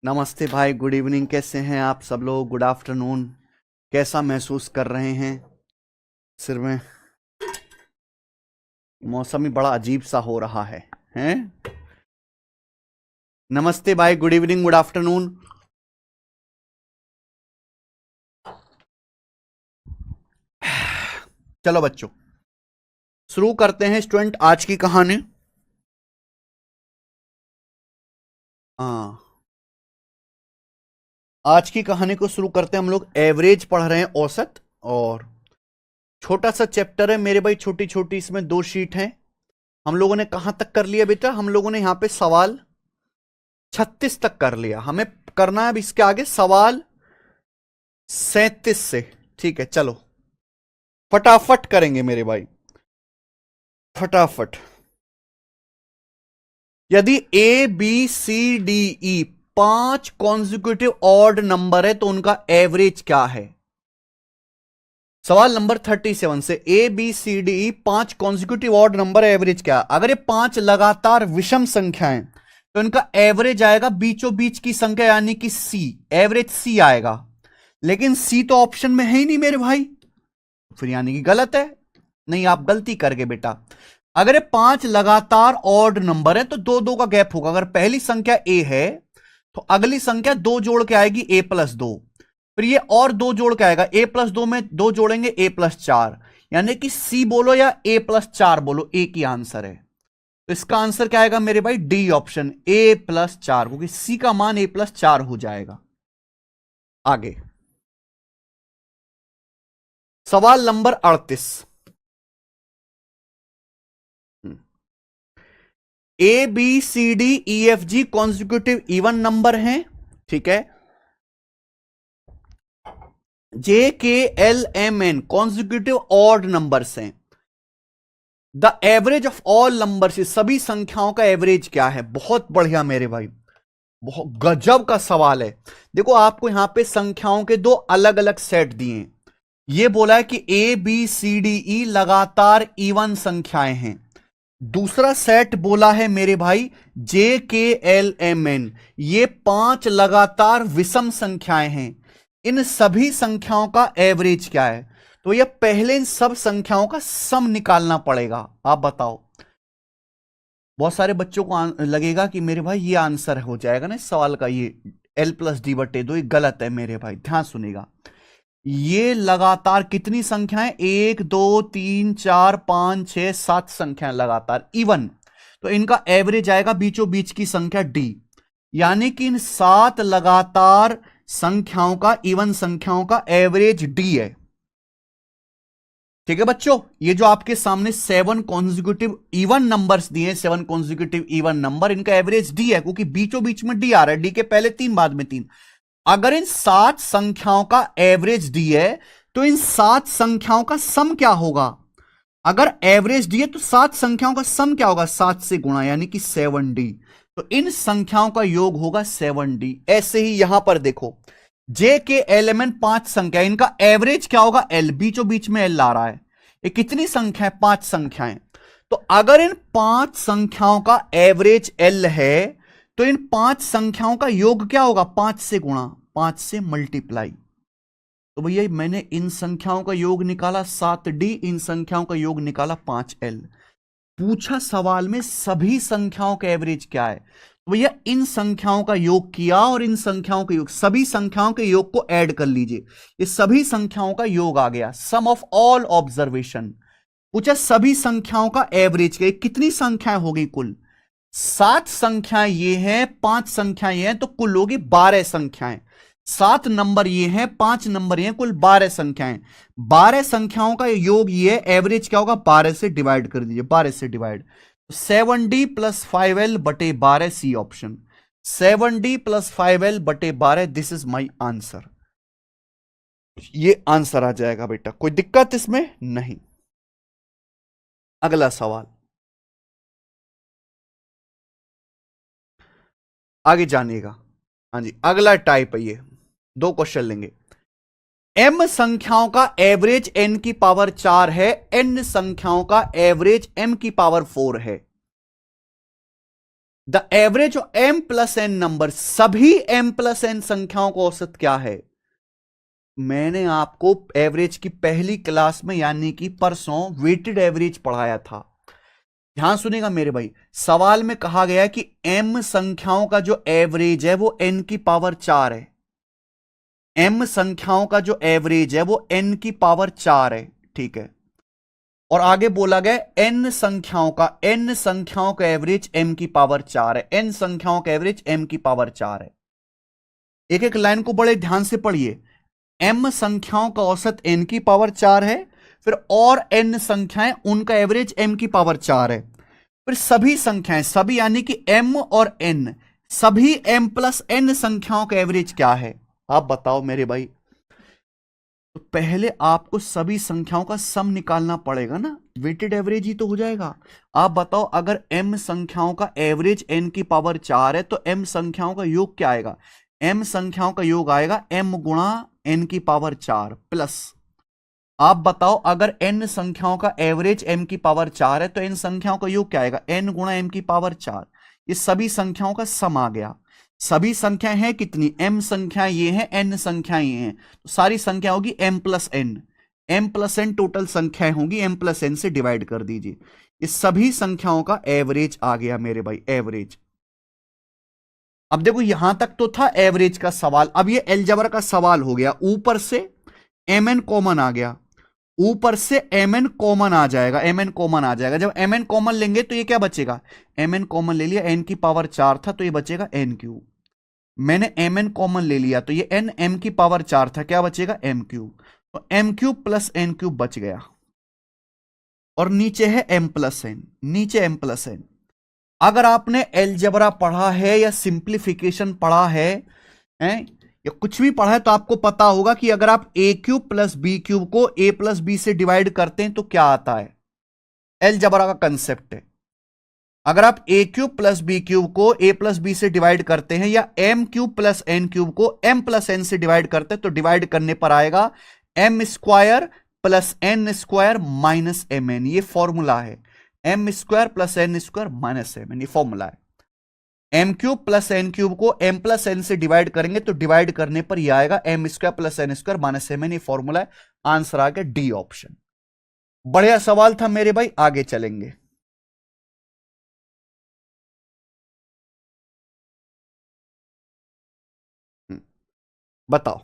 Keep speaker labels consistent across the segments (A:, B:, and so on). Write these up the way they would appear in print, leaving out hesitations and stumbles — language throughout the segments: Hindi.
A: नमस्ते भाई, गुड इवनिंग। कैसे हैं आप सब लोग? Good afternoon. कैसा महसूस कर रहे हैं? सिर में मौसम ही बड़ा अजीब सा हो रहा है, हैं? नमस्ते भाई, गुड इवनिंग, गुड आफ्टरनून। चलो बच्चों, शुरू करते हैं स्टूडेंट आज की कहानी। हाँ, आज की कहानी को शुरू करते हैं। हम लोग एवरेज पढ़ रहे हैं, औसत। और छोटा सा चैप्टर है मेरे भाई, छोटी छोटी, इसमें 2 शीट हैं। हम लोगों ने कहां तक कर लिया बेटा? हम लोगों ने यहां पे सवाल 36 तक कर लिया। हमें करना है अब इसके आगे सवाल 37 से। ठीक है, चलो फटाफट करेंगे मेरे भाई, फटाफट। यदि A B C D E 5 consecutive odd number है तो उनका एवरेज क्या है? सवाल नंबर 37 से। A B C D E 5 consecutive odd number, average क्या? अगर ये 5 लगातार विषम संख्याएं तो इनका एवरेज आएगा बीचों बीच की संख्या, यानी कि सी। एवरेज सी आएगा, लेकिन सी तो ऑप्शन में है ही नहीं मेरे भाई, फिर यानी कि गलत है। नहीं, आप गलती कर गए बेटा। अगर ये 5 लगातार ऑड नंबर है तो 2-2 का गैप होगा। अगर पहली संख्या ए है तो अगली संख्या 2 जोड़ के आएगी, ए प्लस 2। फिर ये और 2 जोड़ के आएगा, ए प्लस 2 में 2 जोड़ेंगे, ए प्लस 4। यानी कि सी बोलो या ए प्लस 4 बोलो, एक ही आंसर है। तो इसका आंसर क्या आएगा मेरे भाई? डी ऑप्शन, ए प्लस 4, क्योंकि सी का मान ए प्लस 4 हो जाएगा। आगे सवाल number 38। A B C D E F G consecutive even numbers हैं, ठीक है। J K L M N consecutive odd numbers हैं। The average of all numbers, सभी संख्याओं का एवरेज क्या है? बहुत बढ़िया मेरे भाई, बहुत गजब का सवाल है। देखो, आपको यहां पे संख्याओं के 2 अलग अलग सेट दिए हैं। ये बोला है कि ए बी सी डी ई लगातार इवन संख्याएं हैं। दूसरा सेट बोला है मेरे भाई जे के एल एम एन, ये 5 लगातार विषम संख्याएं हैं। इन सभी संख्याओं का एवरेज क्या है? तो ये पहले इन सब संख्याओं का सम निकालना पड़ेगा। आप बताओ। बहुत सारे बच्चों को लगेगा कि मेरे भाई ये आंसर हो जाएगा ना इस सवाल का, ये एल प्लस डी बटे 2। ये गलत है मेरे भाई, ध्यान सुनेगा। ये लगातार कितनी संख्याएं? 1 2 3 4 5 6 7 संख्याएं लगातार इवन। तो इनका एवरेज आएगा बीचों बीच की संख्या डी, यानी कि इन 7 लगातार संख्याओं का, इवन संख्याओं का एवरेज डी है। ठीक है बच्चों, ये जो आपके सामने 7 कॉन्जिक्यूटिव इवन नंबर्स दिए, 7 कॉन्जिक्यूटिव इवन नंबर, इनका एवरेज डी है, क्योंकि बीचों बीच में डी आ रहा है। डी के पहले 3, बाद में 3। अगर इन 7 संख्याओं का एवरेज डी है तो इन 7 संख्याओं का सम क्या होगा? अगर एवरेज डी है तो 7 संख्याओं का सम क्या होगा? 7 से गुणा, यानी कि 7d। तो इन संख्याओं का योग होगा 7d। ऐसे ही यहां पर देखो, जे के एलिमेंट 5 संख्या, इनका एवरेज क्या होगा? एल। बीचों बीच में एल आ रहा है। ये कितनी संख्या है? 5 संख्याएं। तो अगर इन 5 संख्याओं का एवरेज एल है तो इन 5 संख्याओं का योग क्या होगा? 5 से गुणा, 5 से मल्टीप्लाई। तो भैया मैंने इन संख्याओं का योग निकाला 7d, इन संख्याओं का योग निकाला 5l। पूछा सवाल में सभी संख्याओं का एवरेज क्या है? तो भैया इन संख्याओं का योग किया और इन संख्याओं का योग, सभी संख्याओं के योग को ऐड कर लीजिए। ये सभी संख्याओं का योग आ गया, सम ऑफ ऑल ऑब्जर्वेशन। पूछा सभी संख्याओं का एवरेज क्या? कितनी संख्याएं होगी कुल? 7 संख्याएं ये हैं, 5 संख्याएं ये हैं, तो कुल होगी 12 संख्याएं। 7 नंबर ये हैं, 5 नंबर ये हैं, कुल 12 संख्याएं। 12 संख्याओं का योग ये है, एवरेज क्या होगा, 12 से डिवाइड कर दीजिए, 12 से डिवाइड। 7D प्लस 5L बटे 12, C option. 7D plus 5L बटे 12, दिस इज माई आंसर। ये आंसर आ जाएगा बेटा, कोई दिक्कत इसमें नहीं। अगला सवाल, आगे जानिएगा। हाँ जी, अगला टाइप है ये, 2 क्वेश्चन लेंगे। m संख्याओं का एवरेज n की पावर 4 है, n संख्याओं का एवरेज m की पावर 4 है। The average of m plus n number, सभी m प्लस n संख्याओं का औसत क्या है? मैंने आपको एवरेज की पहली क्लास में यानी कि परसों वेटेड एवरेज पढ़ाया था। ध्यान सुनिएगा मेरे भाई, सवाल में कहा गया कि m संख्याओं का जो एवरेज है वो n की पावर 4 है। m संख्याओं का जो एवरेज है वो n की पावर 4 है, ठीक है। और आगे बोला गया n संख्याओं का एवरेज m की पावर 4 है, n संख्याओं का एवरेज m की पावर 4 है। एक एक लाइन को बड़े ध्यान से पढ़िए। m संख्याओं का औसत n की पावर 4 है, फिर और n संख्याएं उनका एवरेज m की पावर 4 है, फिर सभी संख्याएं, सभी यानी कि m और n, सभी m प्लस n संख्याओं का एवरेज क्या है? आप बताओ मेरे भाई। तो पहले आपको सभी संख्याओं का सम निकालना पड़ेगा ना, वेटेड एवरेज ही तो हो जाएगा। आप बताओ, अगर m संख्याओं का एवरेज n की पावर 4 है तो m संख्याओं का योग क्या आएगा? m संख्याओं का योग आएगा m गुणा n की पावर 4 प्लस, आप बताओ अगर n संख्याओं का एवरेज m की पावर 4 है तो n संख्याओं का योग क्या आएगा? n गुणा m की पावर 4। ये सभी संख्याओं का सम आ गया। सभी संख्याएं हैं कितनी? m संख्याएं ये हैं, n संख्याएं ये हैं, तो सारी संख्या होगी m plus n। m plus n total संख्याएं होंगी, m प्लस n से डिवाइड कर दीजिए। ये सभी संख्याओं का एवरेज आ गया मेरे भाई, एवरेज। अब देखो यहां तक तो था एवरेज का सवाल, अब ये अलजेब्रा का सवाल हो गया। ऊपर से mn कॉमन आ गया, ऊपर से mn कॉमन आ जाएगा, mn कॉमन आ जाएगा। जब mn कॉमन लेंगे तो ये क्या बचेगा? mn कॉमन ले लिया, n की पावर 4 था तो ये बचेगा n क्यूब। मैंने mn कॉमन ले लिया तो ये n m की पावर 4 था, क्या बचेगा? m cube. तो m cube plus n cube बच गया, और नीचे है m प्लस n, नीचे m प्लस n। अगर आपने अलजेब्रा पढ़ा है या सिंप्लीफिकेशन पढ़ा है या कुछ भी पढ़ा है तो आपको पता होगा कि अगर आप a cube plus B cube को a प्लस बी से डिवाइड करते हैं तो क्या आता है? अलजेब्रा का कंसेप्ट है। अगर आप a cube plus B cube को a प्लस बी से डिवाइड करते हैं या m cube plus n cube को m प्लस n से डिवाइड करते हैं तो डिवाइड करने पर आएगा m square plus n square minus mn। ये फॉर्मूला है, m square plus n square minus mn, ये फॉर्मूला है। m cube plus n cube को m प्लस n से डिवाइड करेंगे तो डिवाइड करने पर यह आएगा m square plus n square minus mn, ये फॉर्मूला है। आंसर आ गया डी ऑप्शन। बढ़िया सवाल था मेरे भाई, आगे चलेंगे। बताओ।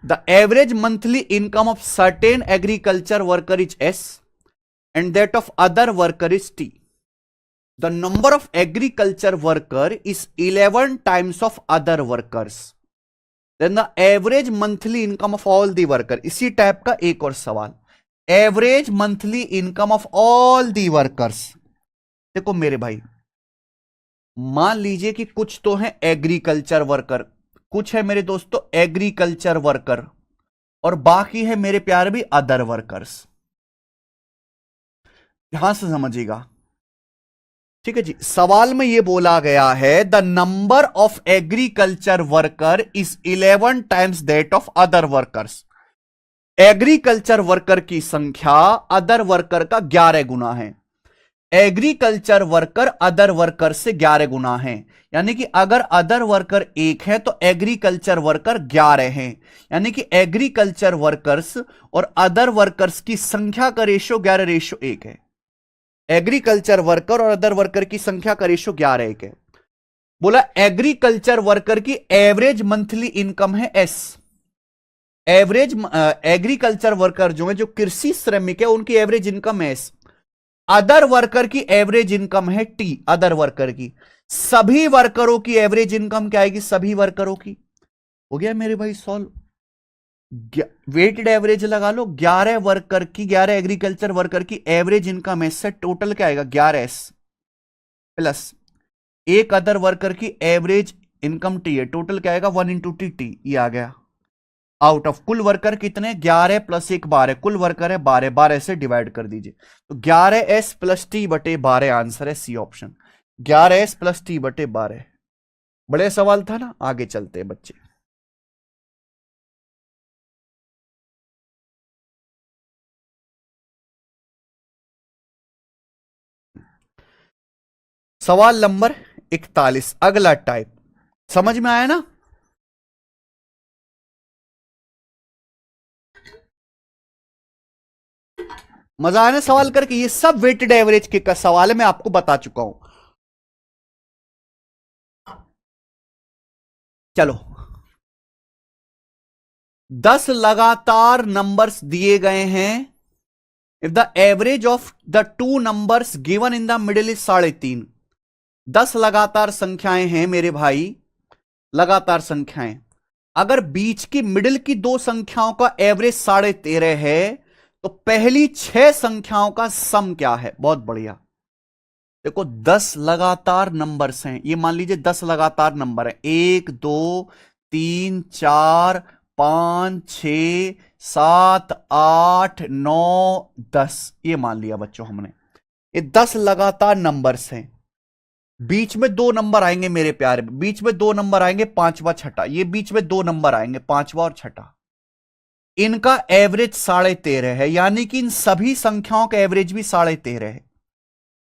A: The average monthly income of certain agriculture worker is S and that of other worker is T. The number of agriculture worker is 11 times of other workers, then the average monthly income of all the worker. इसी टाइप का एक और सवाल, average monthly income of all the workers. देखो मेरे भाई, मान लीजिए कि कुछ तो है एग्रीकल्चर वर्कर, कुछ है मेरे दोस्तों एग्रीकल्चर वर्कर, और बाकी है मेरे प्यारे भी अदर वर्कर्स। ध्यान से समझिएगा, ठीक है जी। सवाल में यह बोला गया है the number of agriculture worker is 11 times that of other workers. Agriculture worker की संख्या अदर वर्कर का 11 गुना है। एग्रीकल्चर वर्कर अदर वर्कर से 11 गुना है, यानी कि अगर अदर वर्कर 1 है तो एग्रीकल्चर वर्कर 11 हैं, यानी कि एग्रीकल्चर वर्कर्स और अदर वर्कर्स की संख्या का रेशो 11:1 है। एग्रीकल्चर वर्कर और अदर वर्कर की संख्या का रेशो 11:1 है। बोला एग्रीकल्चर वर्कर की एवरेज मंथली इनकम है एस। एवरेज एग्रीकल्चर वर्कर जो है, जो कृषि श्रमिक है, उनकी एवरेज इनकम है एस। अदर वर्कर की एवरेज इनकम है टी, अदर वर्कर की। सभी वर्करों की एवरेज इनकम क्या आएगी, सभी वर्करों की। हो गया मेरे भाई सॉल्व। वेटेड एवरेज लगा लो, 11 वर्कर की, 11 एग्रीकल्चर वर्कर की एवरेज इनकम है, से टोटल क्या आएगा 11s प्लस एक अदर वर्कर की एवरेज इनकम टी है, टोटल क्या आएगा 1 इंटू टी, ये आ गया। आउट ऑफ कुल वर्कर कितने, 11 प्लस 1 12, कुल वर्कर है 12, 12 से डिवाइड कर दीजिए, तो 11s प्लस टी बटे 12 आंसर है C option, 11s plus T बटे 12। बड़े सवाल था ना, आगे चलते हैं बच्चे। सवाल नंबर 41, अगला टाइप, समझ में आया ना। मजा आया ना सवाल करके, ये सब वेटेड एवरेज के का सवाल है, मैं आपको बता चुका हूं। चलो, 10 लगातार नंबर्स दिए गए हैं, if the average of the two numbers given in the middle is 3.5। 10 लगातार संख्याएं हैं मेरे भाई, लगातार संख्याएं, अगर बीच की मिडिल की दो संख्याओं का एवरेज 13.5 है, तो पहली 6 संख्याओं का सम क्या है। बहुत बढ़िया, देखो 10 लगातार नंबर्स हैं, ये मान लीजिए 10 लगातार नंबर है, 1 2 3 4 5 6 7 8 9 10, ये मान लिया बच्चों हमने, ये 10 लगातार नंबर्स हैं। बीच में दो नंबर आएंगे मेरे प्यारे, बीच में दो नंबर आएंगे, पांचवा छठा, ये बीच में दो नंबर आएंगे, पांचवा और छठा, इनका एवरेज 13.5 है, यानी कि इन सभी संख्याओं का एवरेज भी 13.5 है।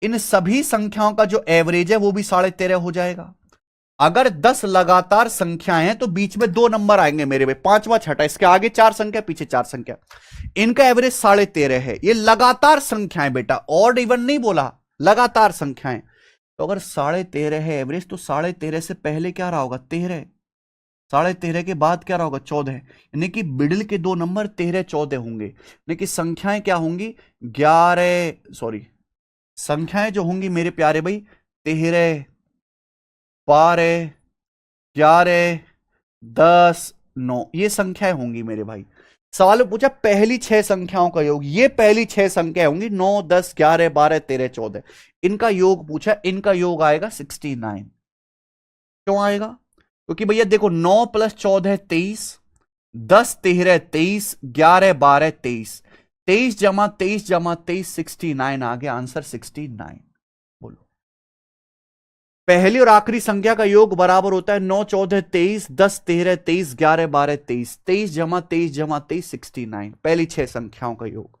A: इन सभी संख्याओं का जो एवरेज है वो भी 13.5 हो जाएगा। अगर 10 लगातार संख्याएं हैं तो बीच में दो नंबर आएंगे मेरे भाई, पांचवा छठा, इसके आगे 4 संख्या पीछे 4 संख्या, इनका एवरेज 13.5 है। ये लगातार संख्याएं बेटा, ऑड इवन नहीं बोला, लगातार संख्याएं। तो अगर 13.5 है एवरेज, तो 13.5 से पहले क्या रहा होगा 13, 13.5 के बाद क्या रहा होगा 14, यानी कि मिडिल के दो नंबर 13 14 होंगे, यानी कि संख्याएं क्या होंगी 11, सॉरी संख्याएं जो होंगी मेरे प्यारे भाई 13 12 11 10 9, ये संख्याएं होंगी मेरे भाई। सवाल में पूछा पहली 6 संख्याओं का योग, ये पहली 6 संख्याएं होंगी 9 10 11 12 13 14, इनका योग पूछा, इनका योग आएगा 69। क्यों आएगा, क्योंकि भैया देखो 9 प्लस 14 23, 10 13 23, 11 12 23, 23 जमा 23 जमा 23 69 आ गया आंसर 69। बोलो, पहली और आखिरी संख्या का योग बराबर होता है 9 14 23, 10 13 23, 11 12 23, 23 जमा 23 जमा 23 69, पहली 6 संख्याओं का योग।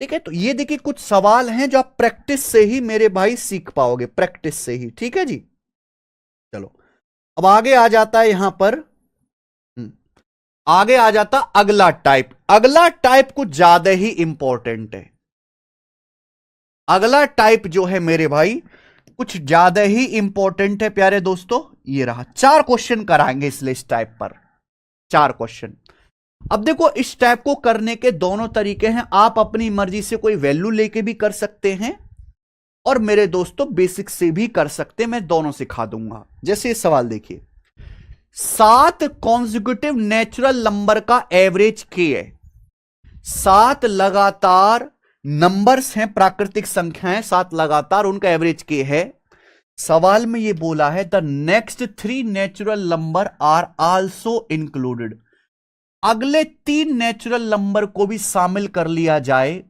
A: ठीक है, तो ये देखिए कुछ सवाल हैं जो आप प्रैक्टिस से ही मेरे भाई सीख पाओगे, प्रैक्टिस से ही। ठीक है जी, चलो अब आगे आ जाता है यहां पर, आगे आ जाता अगला टाइप। अगला टाइप कुछ ज्यादा ही इंपॉर्टेंट है, अगला टाइप जो है मेरे भाई कुछ ज्यादा ही इंपॉर्टेंट है प्यारे दोस्तों। ये रहा, 4 क्वेश्चन कराएंगे इसलिए इस टाइप पर 4 क्वेश्चन। अब देखो इस टाइप को करने के दोनों तरीके हैं, आप अपनी मर्जी से कोई वैल्यू लेके भी कर सकते हैं और मेरे दोस्तों बेसिक से भी कर सकते हैं, मैं दोनों सिखा दूंगा। जैसे इस सवाल देखिए, 7 कॉन्जिक्यूटिव नेचुरल नंबर का एवरेज के है, 7 लगातार नंबर्स हैं, प्राकृतिक संख्याएं 7 लगातार, उनका एवरेज के है। सवाल में यह बोला है the next 3 natural number are also included, अगले 3 नेचुरल नंबर को भी शामिल कर लिया जाए।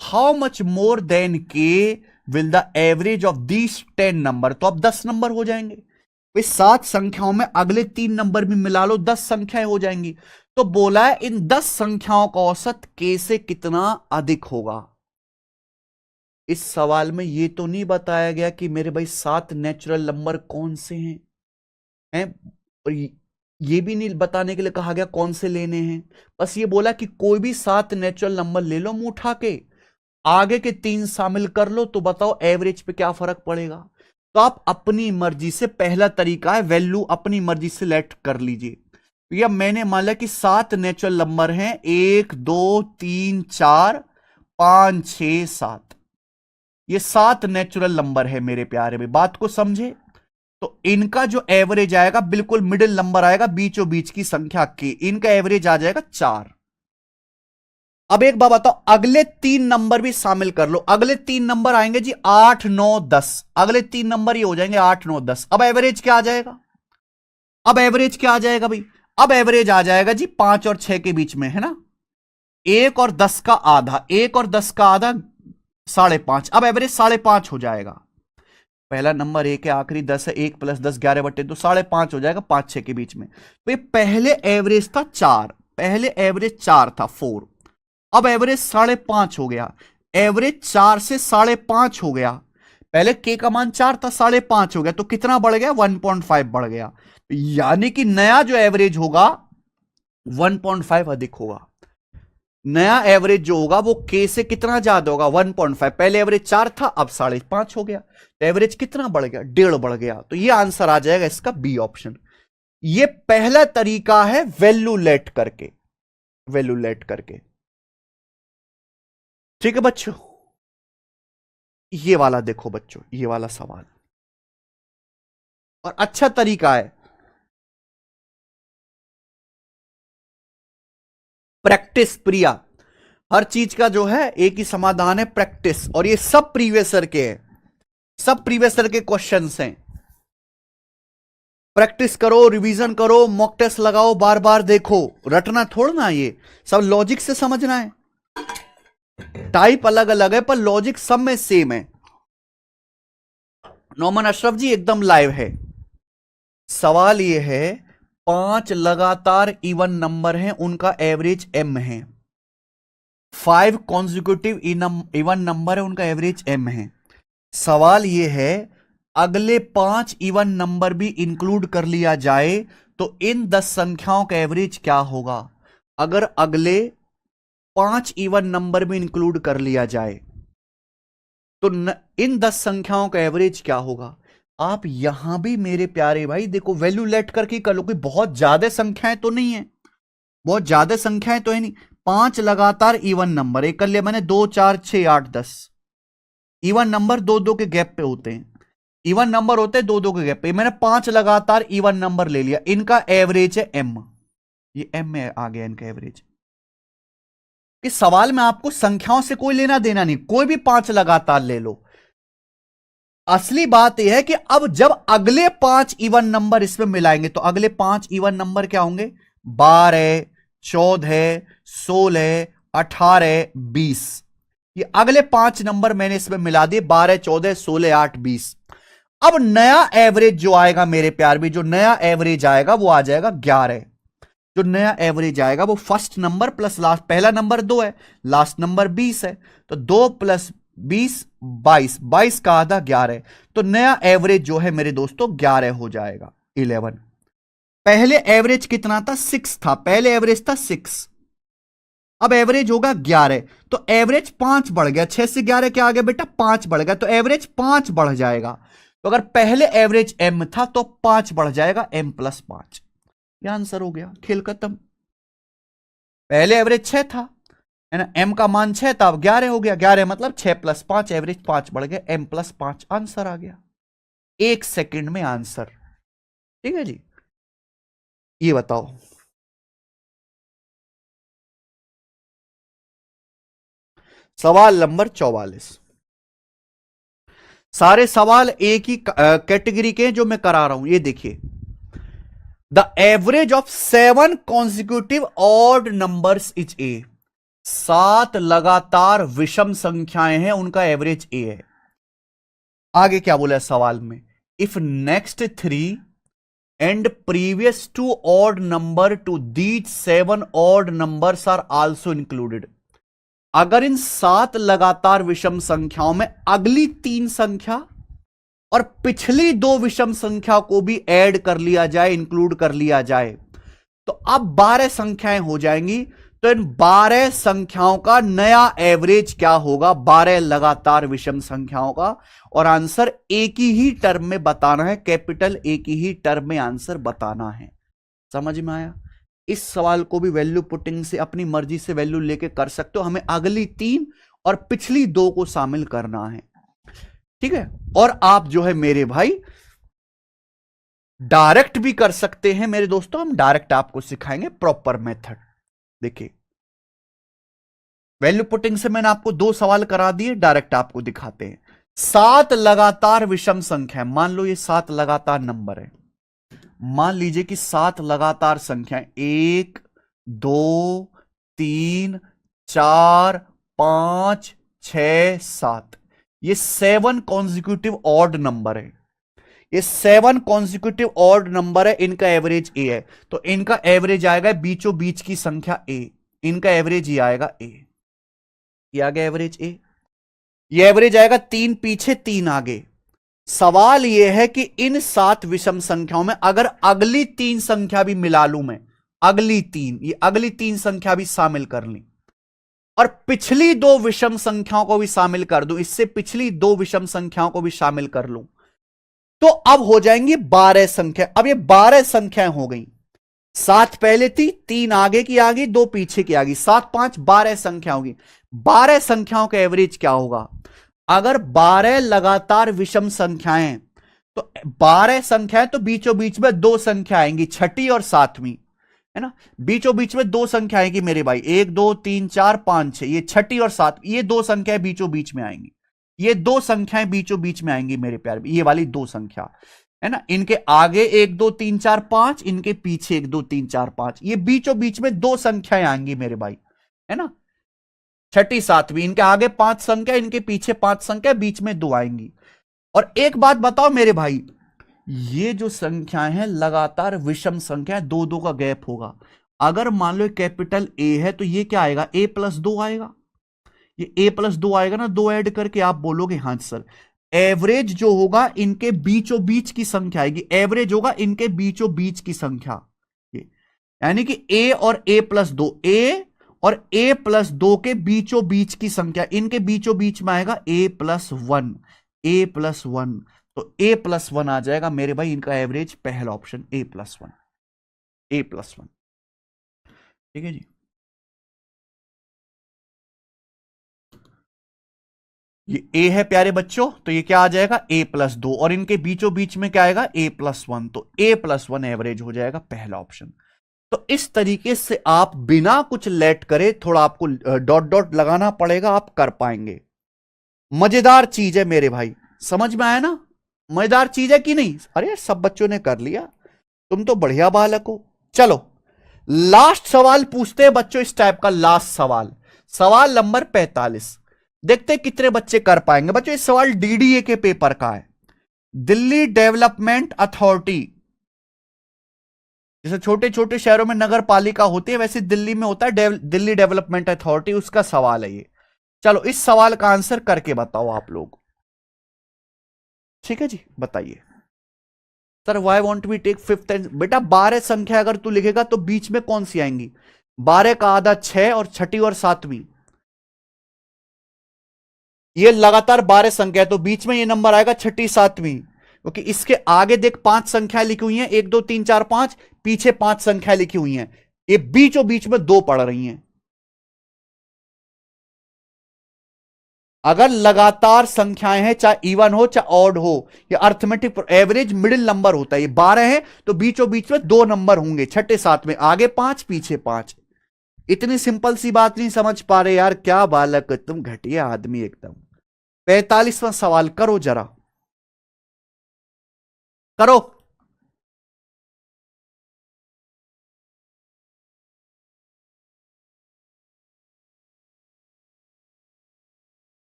A: हाउ मच मोर देन के will the average of these 10 number, तो अब 10 नंबर हो जाएंगे, 7 संख्याओं में अगले 3 नंबर भी मिला लो, 10 संख्याएं हो जाएंगी। तो बोला है इन 10 संख्याओं का औसत के से कितना अधिक होगा। इस सवाल में यह तो नहीं बताया गया कि मेरे भाई 7 नेचुरल नंबर कौन से हैं, और ये भी नहीं बताने के लिए कहा गया कौन से लेने हैं, बस ये बोला कि कोई भी 7 नेचुरल नंबर ले लो मुंह उठा के, आगे के 3 शामिल कर लो, तो बताओ एवरेज पे क्या फर्क पड़ेगा। तो आप अपनी मर्जी से, पहला तरीका है वैल्यू अपनी मर्जी से लेट कर लीजिए। या मैंने मान लिया कि 7 नेचुरल नंबर हैं, 1 2 3 4 5 6 7, ये 7 नेचुरल नंबर है मेरे प्यारे में, बात को समझे। तो इनका जो एवरेज आएगा बिल्कुल मिडिल नंबर आएगा, बीचों बीच की संख्या के, इनका एवरेज आ जाएगा 4। अब एक बात बताओ, अगले 3 नंबर भी शामिल कर लो। अगले 3 नंबर आएंगे जी 8 9 10, अगले 3 नंबर ये हो जाएंगे 8 9 10। अब एवरेज क्या आ जाएगा? अब एवरेज क्या आ जाएगा भाई? अब एवरेज आ जाएगा जी 5 और 6 के बीच में, है ना। 1 और 10 का आधा, 1 और 10 का आधा 5.5। अब एवरेज 5.5 हो जाएगा। पहला नंबर 1 है, आखिरी 10 है, 1 + 10 11/2, 5.5 हो जाएगा 5 6 के बीच में। तो ये पहले एवरेज था 4, पहले एवरेज 4 था 4, अब एवरेज 5.5 हो गया। एवरेज 4 से 5.5 हो गया। पहले के का मान 4 था, 5.5 हो गया, तो कितना बढ़ गया? 1.5 बढ़ गया। यानी कि नया जो एवरेज होगा 1.5 अधिक होगा। नया एवरेज जो होगा वो के से कितना ज्यादा होगा? 1.5। पहले एवरेज 4 था, अब 5.5 हो गया, तो एवरेज कितना बढ़ गया? 1.5 बढ़ गया। तो ये आंसर आ जाएगा इसका बी ऑप्शन। ये पहला तरीका है वैल्यू लेट करके, वैल्यू लेट करके। ठीक है बच्चों, ये वाला देखो बच्चों, ये वाला सवाल और अच्छा तरीका है। प्रैक्टिस प्रिया, हर चीज का जो है एक ही समाधान है, प्रैक्टिस। और ये सब प्रीवियसर के हैं, सब प्रीवियसर के क्वेश्चंस हैं। प्रैक्टिस करो, रिवीजन करो, मॉक टेस्ट लगाओ, बार बार देखो, रटना थोड़ा ना, ये सब लॉजिक से समझना है। टाइप अलग अलग है पर लॉजिक सब में सेम है। नोमन अशरफ जी एकदम लाइव है। सवाल ये है, 5 लगातार इवन नंबर हैं, उनका एवरेज m है। 5 कॉन्जिक्यूटिव इवन नंबर है, उनका एवरेज m है। सवाल ये है, अगले 5 इवन नंबर भी इंक्लूड कर लिया जाए तो इन 10 संख्याओं का एवरेज क्या होगा? अगर अगले 5 इवन नंबर भी इंक्लूड कर लिया जाए तो इन 10 संख्याओं का एवरेज क्या होगा? आप यहां भी मेरे प्यारे भाई देखो, वैल्यू लेट करके कर लो, कोई बहुत ज्यादा संख्याएं तो नहीं है, बहुत ज्यादा संख्याएं तो है नहीं। 5 लगातार इवन नंबर, एक कर लिया मैंने, 2 4 6 8 10। इवन नंबर 2 2 के गैप पे होते हैं, इवन नंबर होते हैं 2 2 के गैप पे। मैंने 5 लगातार इवन नंबर ले लिया, इनका एवरेज है m, ये m में आ गया इनका एवरेज। इस सवाल में आपको संख्याओं से कोई लेना देना नहीं, कोई भी 5 लगातार ले लो। असली बात यह है कि अब जब अगले 5 इवन नंबर इसमें मिलाएंगे तो अगले 5 इवन नंबर क्या होंगे? 12 14 16 18 20। ये अगले 5 नंबर मैंने इसमें मिला दिए, 12 14 16 8 20। अब नया एवरेज जो आएगा मेरे प्यार भी, जो नया एवरेज आएगा वो आ जाएगा 11। जो नया एवरेज आएगा वो फर्स्ट नंबर प्लस लास्ट, पहला नंबर 2 है, लास्ट नंबर 20 है, तो 2 + 20 22, 22 का आधा 11। तो नया एवरेज जो है मेरे दोस्तों 11 हो जाएगा, 11। पहले एवरेज कितना था? 6 था, पहले एवरेज था 6, अब एवरेज होगा 11। तो एवरेज 5 बढ़ गया, 6 से 11 क्या आ गया बेटा? 5 बढ़ गया, तो एवरेज 5 बढ़ जाएगा। तो अगर पहले एवरेज m था तो 5 बढ़ जाएगा, m + 5। यह आंसर हो गया, खेल खत्म। पहले एवरेज 6 था, है ना, m का मान 6 था, अब 11 हो गया, 11 मतलब 6 + 5, एवरेज 5 बढ़ गया, m + 5 आंसर आ गया। 1 सेकंड में आंसर। ठीक है जी, ये बताओ सवाल नंबर 44। सारे सवाल एक ही कैटेगरी के जो मैं करा रहा हूं, ये देखिए। The average of 7 consecutive odd numbers is a. 7 लगातार विषम संख्याएं हैं, उनका एवरेज ए है। आगे क्या बोला है सवाल में? If next 3 and previous 2 odd number to these 7 odd numbers are also included. अगर इन 7 लगातार विषम संख्याओं में अगली 3 संख्या और पिछली 2 विषम संख्या को भी ऐड कर लिया जाए, इंक्लूड कर लिया जाए, तो अब 12 संख्याएं हो जाएंगी। तो इन 12 संख्याओं का नया एवरेज क्या होगा? 12 लगातार विषम संख्याओं का। और आंसर एक ही टर्म में बताना है, कैपिटल एक ही टर्म में आंसर बताना है। समझ में आया? इस सवाल को भी वैल्यू पुटिंग से अपनी मर्जी से वैल्यू लेके कर सकते हो, हमें अगली 3 और पिछली 2 को शामिल करना है। ठीक है, और आप जो है मेरे भाई डायरेक्ट भी कर सकते हैं मेरे दोस्तों, हम डायरेक्ट आपको सिखाएंगे प्रॉपर मेथड। देखिए, वैल्यू पुटिंग से मैंने आपको 2 सवाल करा दिए, डायरेक्ट आपको दिखाते हैं। 7 लगातार विषम संख्या है, मान लो ये 7 लगातार नंबर है। मान लीजिए कि 7 लगातार संख्या, 1 2 3 4 5 6 7, ये 7 कॉन्जिक्यूटिव ऑड नंबर है। ये 7 कॉन्जिक्यूटिव ऑड नंबर है, इनका एवरेज ए है, तो इनका एवरेज आएगा बीचों बीच की संख्या ए, इनका एवरेज ये आएगा ए, ये आ गया एवरेज ए। ये एवरेज आएगा 3 पीछे 3 आगे। सवाल यह है कि इन 7 विषम संख्याओं में अगर अगली 3 संख्या भी मिला लूं मैं, अगली 3, ये अगली 3 संख्या भी शामिल कर ली और पिछली 2 विषम संख्याओं को भी शामिल कर दूं, इससे पिछली 2 विषम संख्याओं को भी शामिल कर लूं, तो अब हो जाएंगी 12 संख्या। अब ये 12 संख्याएं हो गई, 7 पहले थी, 3 आगे की आ गई, 2 पीछे की आ गई, 7 5 12 संख्या होगी। 12 संख्याओं का एवरेज क्या होगा? अगर 12 लगातार विषम संख्याएं, तो 12 संख्याएं तो बीचों बीच में 2 संख्या आएंगी, छठी और 7वीं, है ना। बीचों बीच में 2 संख्या आएंगी मेरे भाई, 1 2 3 4 5 6, ये छठी और 7, ये 2 संख्याएं बीचों बीच में आएंगी, ये 2 संख्याएं बीचों बीच में आएंगी मेरे प्यार, ये वाली 2 संख्या, है ना। इनके आगे 1 2 3 4 5, इनके पीछे 1 2 3 4 5, ये बीचों बीच में 2 संख्याएं आएंगी मेरे भाई, है ना। छठी 7वीं, इनके आगे 5 संख्या, इनके पीछे 5 संख्या, बीच में 2 आएंगी। और एक बात बताओ मेरे भाई, ये जो संख्याएं हैं लगातार विषम संख्या, 2 का गैप होगा। अगर मान लो कैपिटल ए है तो ये क्या आएगा? a + 2 आएगा, ये a + 2 आएगा ना, 2 ऐड करके आप बोलोगे हाँ सर। एवरेज जो होगा इनके बीचों बीच की संख्या आएगी, एवरेज होगा इनके बीचों बीच की संख्या, यानी कि a और a + 2, a और a + 2 के बीचों बीच की संख्या, इनके बीचों बीच में आएगा a + 1, a + 1, तो a + 1 आ जाएगा मेरे भाई, इनका एवरेज पहला ऑप्शन a + 1, a + 1, ठीक है जी। ये a है प्यारे बच्चों, तो ये क्या आ जाएगा? a + 2, और इनके बीचों बीच में क्या आएगा? a + 1, तो a + 1 एवरेज हो जाएगा पहला ऑप्शन। तो इस तरीके से आप बिना कुछ लेट करे, थोड़ा आपको डॉट डॉट लगाना पड़ेगा, आप कर पाएंगे। मजेदार चीज है मेरे भाई, समझ में आया ना? मजेदार चीज है कि नहीं? अरे सब बच्चों ने कर लिया, तुम तो बढ़िया बालक हो। चलो लास्ट सवाल पूछते हैं बच्चों, इस टाइप का लास्ट सवाल, सवाल नंबर 45। देखते हैं कितने बच्चे कर पाएंगे। बच्चों इस सवाल डीडीए के पेपर का है। दिल्ली डेवलपमेंट अथॉरिटी, जैसे छोटे छोटे शहरों में नगर पालिका होती है, वैसे दिल्ली में होता है दिल्ली डेवलपमेंट अथॉरिटी, उसका सवाल है ये। चलो इस सवाल का आंसर करके बताओ आप लोग, ठीक है जी, बताइए। Sir why want we take 5th? बेटा 12 संख्या अगर तू लिखेगा तो बीच में कौन सी आएंगी? 12 का आधा 6, और छठी और 7वीं, ये लगातार 12 संख्या है, तो बीच में ये नंबर आएगा छठी 7वीं, क्योंकि इसके आगे देख 5 संख्या लिखी हुई हैं, 1 2 3 4 5, पीछे 5 संख्या लिखी हुई हैं, ये बीचों बीच में 2 पड़ रही हैं। अगर लगातार संख्याएं हैं, चाहे इवन हो चाहे ऑड हो, ये अर्थमेटिक एवरेज मिडिल नंबर होता है। ये 12 है तो बीचों बीच में 2 नंबर होंगे, छठे 7 में, आगे 5 पीछे 5। इतनी सिंपल सी बात नहीं समझ पा रहे यार, क्या बालक तुम, घटिया आदमी एकदम। 45वां सवाल करो जरा, करो।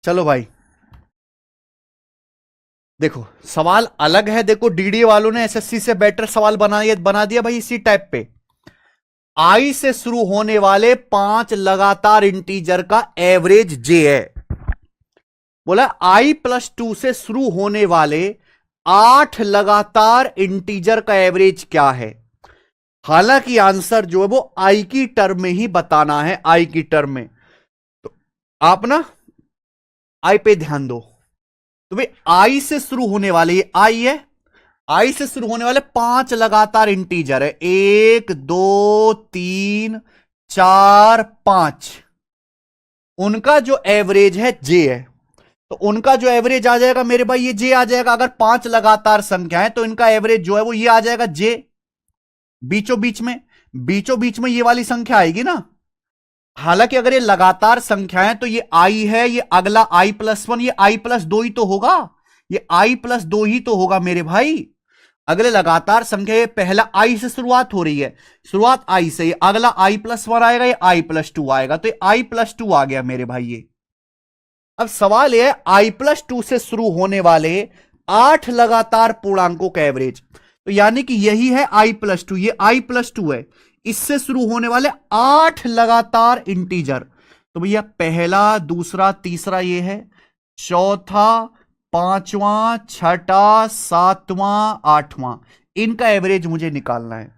A: चलो भाई देखो सवाल अलग है, देखो डीडीए वालों ने एसएससी से बेटर सवाल बना दिया भाई इसी टाइप पे। आई से शुरू होने वाले 5 लगातार इंटीजर का एवरेज जे है। बोला i + 2 से शुरू होने वाले 8 लगातार इंटीजर का एवरेज क्या है? हालांकि आंसर जो है वो आई की टर्म में ही बताना है, आई की टर्म में। तो आप ना आई पे ध्यान दो। तो भाई आई से शुरू होने वाले, ये आई है, आई से शुरू होने वाले 5 लगातार इंटीजर है, 1 2 3 4 5, उनका जो एवरेज है जे है। तो उनका जो एवरेज आ जाएगा मेरे भाई ये जे आ जाएगा। अगर 5 लगातार संख्या है तो इनका एवरेज जो है वो ये आ जाएगा जे। बीचों बीच में ये वाली संख्या आएगी ना। हालांकि अगर ये लगातार संख्या है तो ये आई है, ये अगला i+1, ये i+2 ही तो होगा, ये i+2 ही तो होगा मेरे भाई। अगले लगातार संख्या ये पहला i से शुरुआत हो रही है, शुरुआत i से, ये अगला i+1 आएगा, ये i+2 आएगा, तो ये i+2 आ गया मेरे भाई ये। अब सवाल यह है i+2 से शुरू होने वाले 8 लगातार पूर्णांकों का एवरेज। तो यानी कि यही है i+2, ये i+2 है, इससे शुरू होने वाले 8 लगातार इंटीजर। तो भैया पहला, दूसरा, तीसरा ये है, चौथा, पांचवां, छठा, सातवां, आठवां, इनका एवरेज मुझे निकालना है।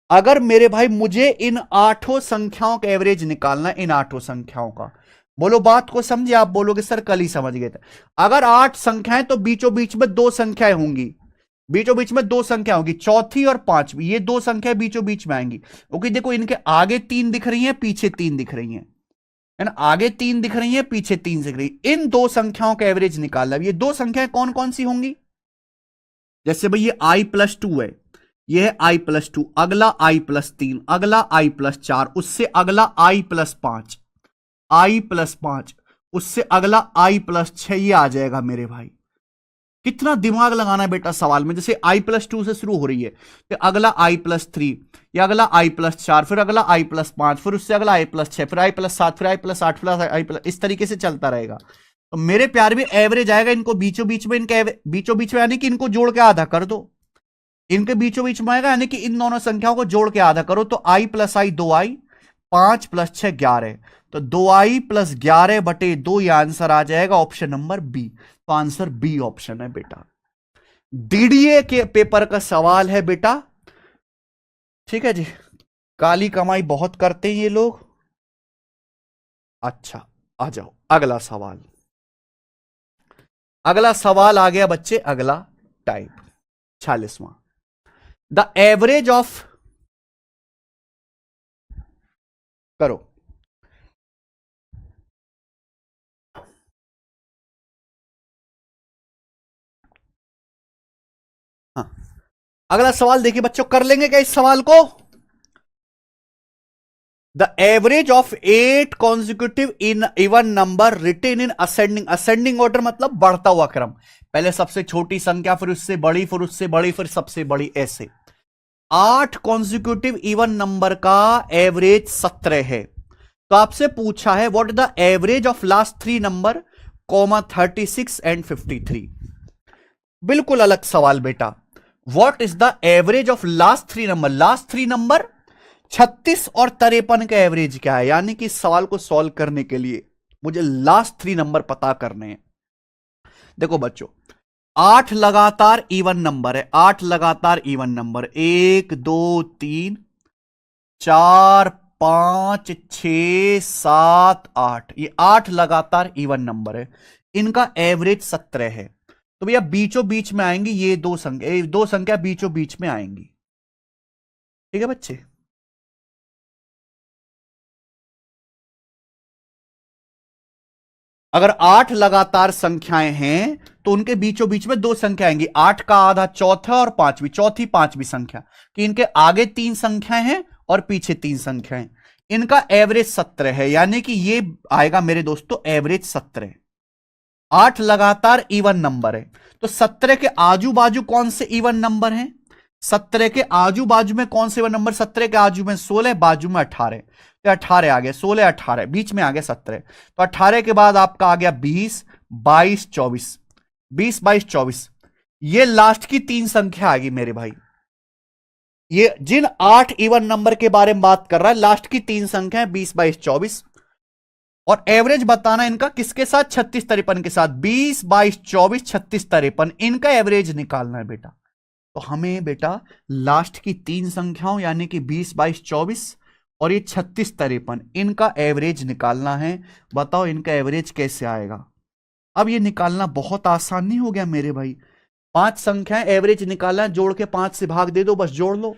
A: अगर मेरे भाई मुझे इन 8 संख्याओं का एवरेज निकालना है, इन 8 संख्याओं का, बोलो बात को समझे। आप बोलोगे सर कल ही समझ गए थे। अगर 8 संख्याएं तो बीचों बीच में 2 संख्याएं होंगी, बीचों बीच में 2 संख्या होगी, चौथी और पांचवी, ये 2 संख्याएं बीचों बीच में आएंगी। क्योंकि देखो इनके आगे 3 दिख रही हैं, पीछे 3 दिख रही हैं, है ना, आगे 3 दिख रही हैं, पीछे 3 दिख रही है। इन 2 संख्याओं का एवरेज निकालना। ये 2 संख्याएं कौन कौन सी होंगी? जैसे भाई ये i+2 है, ये है i+2, अगला i+3, अगला i+4, उससे अगला i+5, i+5, उससे अगला i+6, ये आ जाएगा मेरे भाई। कितना दिमाग लगाना है बेटा सवाल में। जैसे i+2 से शुरू हो रही है, तो अगला i+3, या अगला i+4, फिर अगला i+5, फिर उससे अगला i+6, फिर i+7, फिर i+8, फिर इस तरीके से चलता रहेगा। तो मेरे प्यार में एवरेज आएगा, इनको बीचों बीच में, इनके बीचों बीच में यानी कि इनको जोड़ के आधा कर दो, इनके बीचों बीच में आएगा, यानी कि इन दोनों संख्याओं को जोड़ के आधा करो। तो i + i 2i, 5 + 6 11, तो 2i + 11/2, ये आंसर आ जाएगा ऑप्शन नंबर बी। तो आंसर बी ऑप्शन है बेटा। डीडीए के पेपर का सवाल है बेटा, ठीक है जी। काली कमाई बहुत करते हैं ये लोग। अच्छा आ जाओ अगला सवाल। अगला सवाल आ गया बच्चे, अगला टाइप 46वां। द एवरेज ऑफ, करो, हाँ अगला सवाल देखिए बच्चों, कर लेंगे क्या इस सवाल को? The average of 8 consecutive in even number written in ascending, ascending order मतलब बढ़ता हुआ क्रम, पहले सबसे छोटी संख्या, फिर उससे बड़ी, फिर उससे बड़ी, फिर सबसे बड़ी, ऐसे 8 कॉन्जिक्यूटिव इवन नंबर का एवरेज 17 है। तो आपसे पूछा है what the average of last 3 number, 36 and 53। बिल्कुल अलग सवाल बेटा। What is the average of last 3 number, last 3 number 36 और 53 का एवरेज क्या है? यानी कि इस सवाल को सॉल्व करने के लिए मुझे लास्ट 3 नंबर पता करने हैं। देखो बच्चों 8 लगातार इवन नंबर है, 8 लगातार इवन नंबर, 1 2 3 4 5 6 7 8, ये 8 लगातार इवन नंबर है, इनका एवरेज 17 है। तो भैया बीचों बीच में आएंगी ये 2 संख्या, 2 संख्या बीचों बीच में आएंगी, ठीक है बच्चे। अगर 8 लगातार संख्याएं हैं तो उनके बीचों बीच में 2 संख्या आएंगी, 8 का आधा चौथा और पांचवी, चौथी पांचवी संख्या, कि इनके आगे 3 संख्याएं हैं और पीछे 3 संख्याएं, इनका एवरेज 17 है। यानी कि ये आएगा मेरे दोस्तों एवरेज 17। 8 लगातार इवन नंबर है, तो 17 के आजू बाजू कौन से इवन नंबर हैं? 17 के आजू बाजू में कौन से इवन नंबर? 17 के आजू में 16, बाजू में 18, तो 18 आ गया, 16 18, बीच में आ गया 17। तो 18 के बाद आपका आ गया 20 22 24, 20 22 24, ये लास्ट की 3 संख्या आ गई मेरे भाई। ये जिन 8 इवन नंबर के बारे में बात कर रहा है, लास्ट की 3 संख्या है 20 22 24, और एवरेज बताना इनका किसके साथ? 36 53 के साथ। 20 22 24 36 53, इनका एवरेज निकालना है बेटा। तो हमें बेटा लास्ट की 3 संख्याओं यानी कि 20 22 24 और ये 36 53, इनका एवरेज निकालना है। बताओ इनका एवरेज कैसे आएगा? अब ये निकालना बहुत आसान नहीं हो गया मेरे भाई। 5 संख्याएं एवरेज निकालना है, जोड़ के 5 से भाग दे दो, बस जोड़ लो,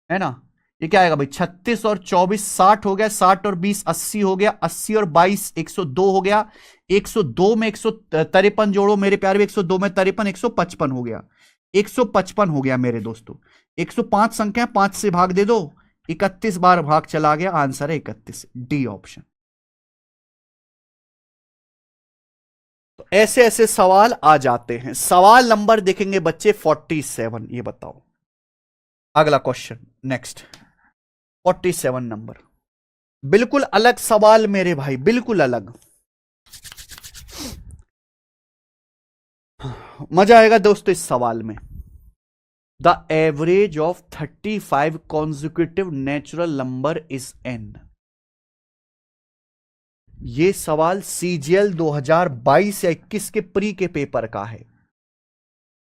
A: है ना। ये क्या आएगा भाई? 36 और 24 60 हो गया, 60 और 20 80 हो गया, 80 और 22 102 हो गया, 102 में 153 जोड़ो मेरे प्यारे, 102 में 53, 155 हो गया, 155 हो गया मेरे दोस्तों। 105 संख्या 5 से भाग दे दो, 31 बार भाग चला गया, आंसर है 31, डी ऑप्शन। तो ऐसे ऐसे सवाल आ जाते हैं। सवाल नंबर देखेंगे बच्चे 47, ये बताओ अगला क्वेश्चन नेक्स्ट। 47 नंबर, बिल्कुल अलग सवाल मेरे भाई, बिल्कुल अलग, मजा आएगा दोस्तों इस सवाल में। The average of 35 consecutive natural number is an. ये सवाल सीजीएल 2022 या 21 के प्री के पेपर का है।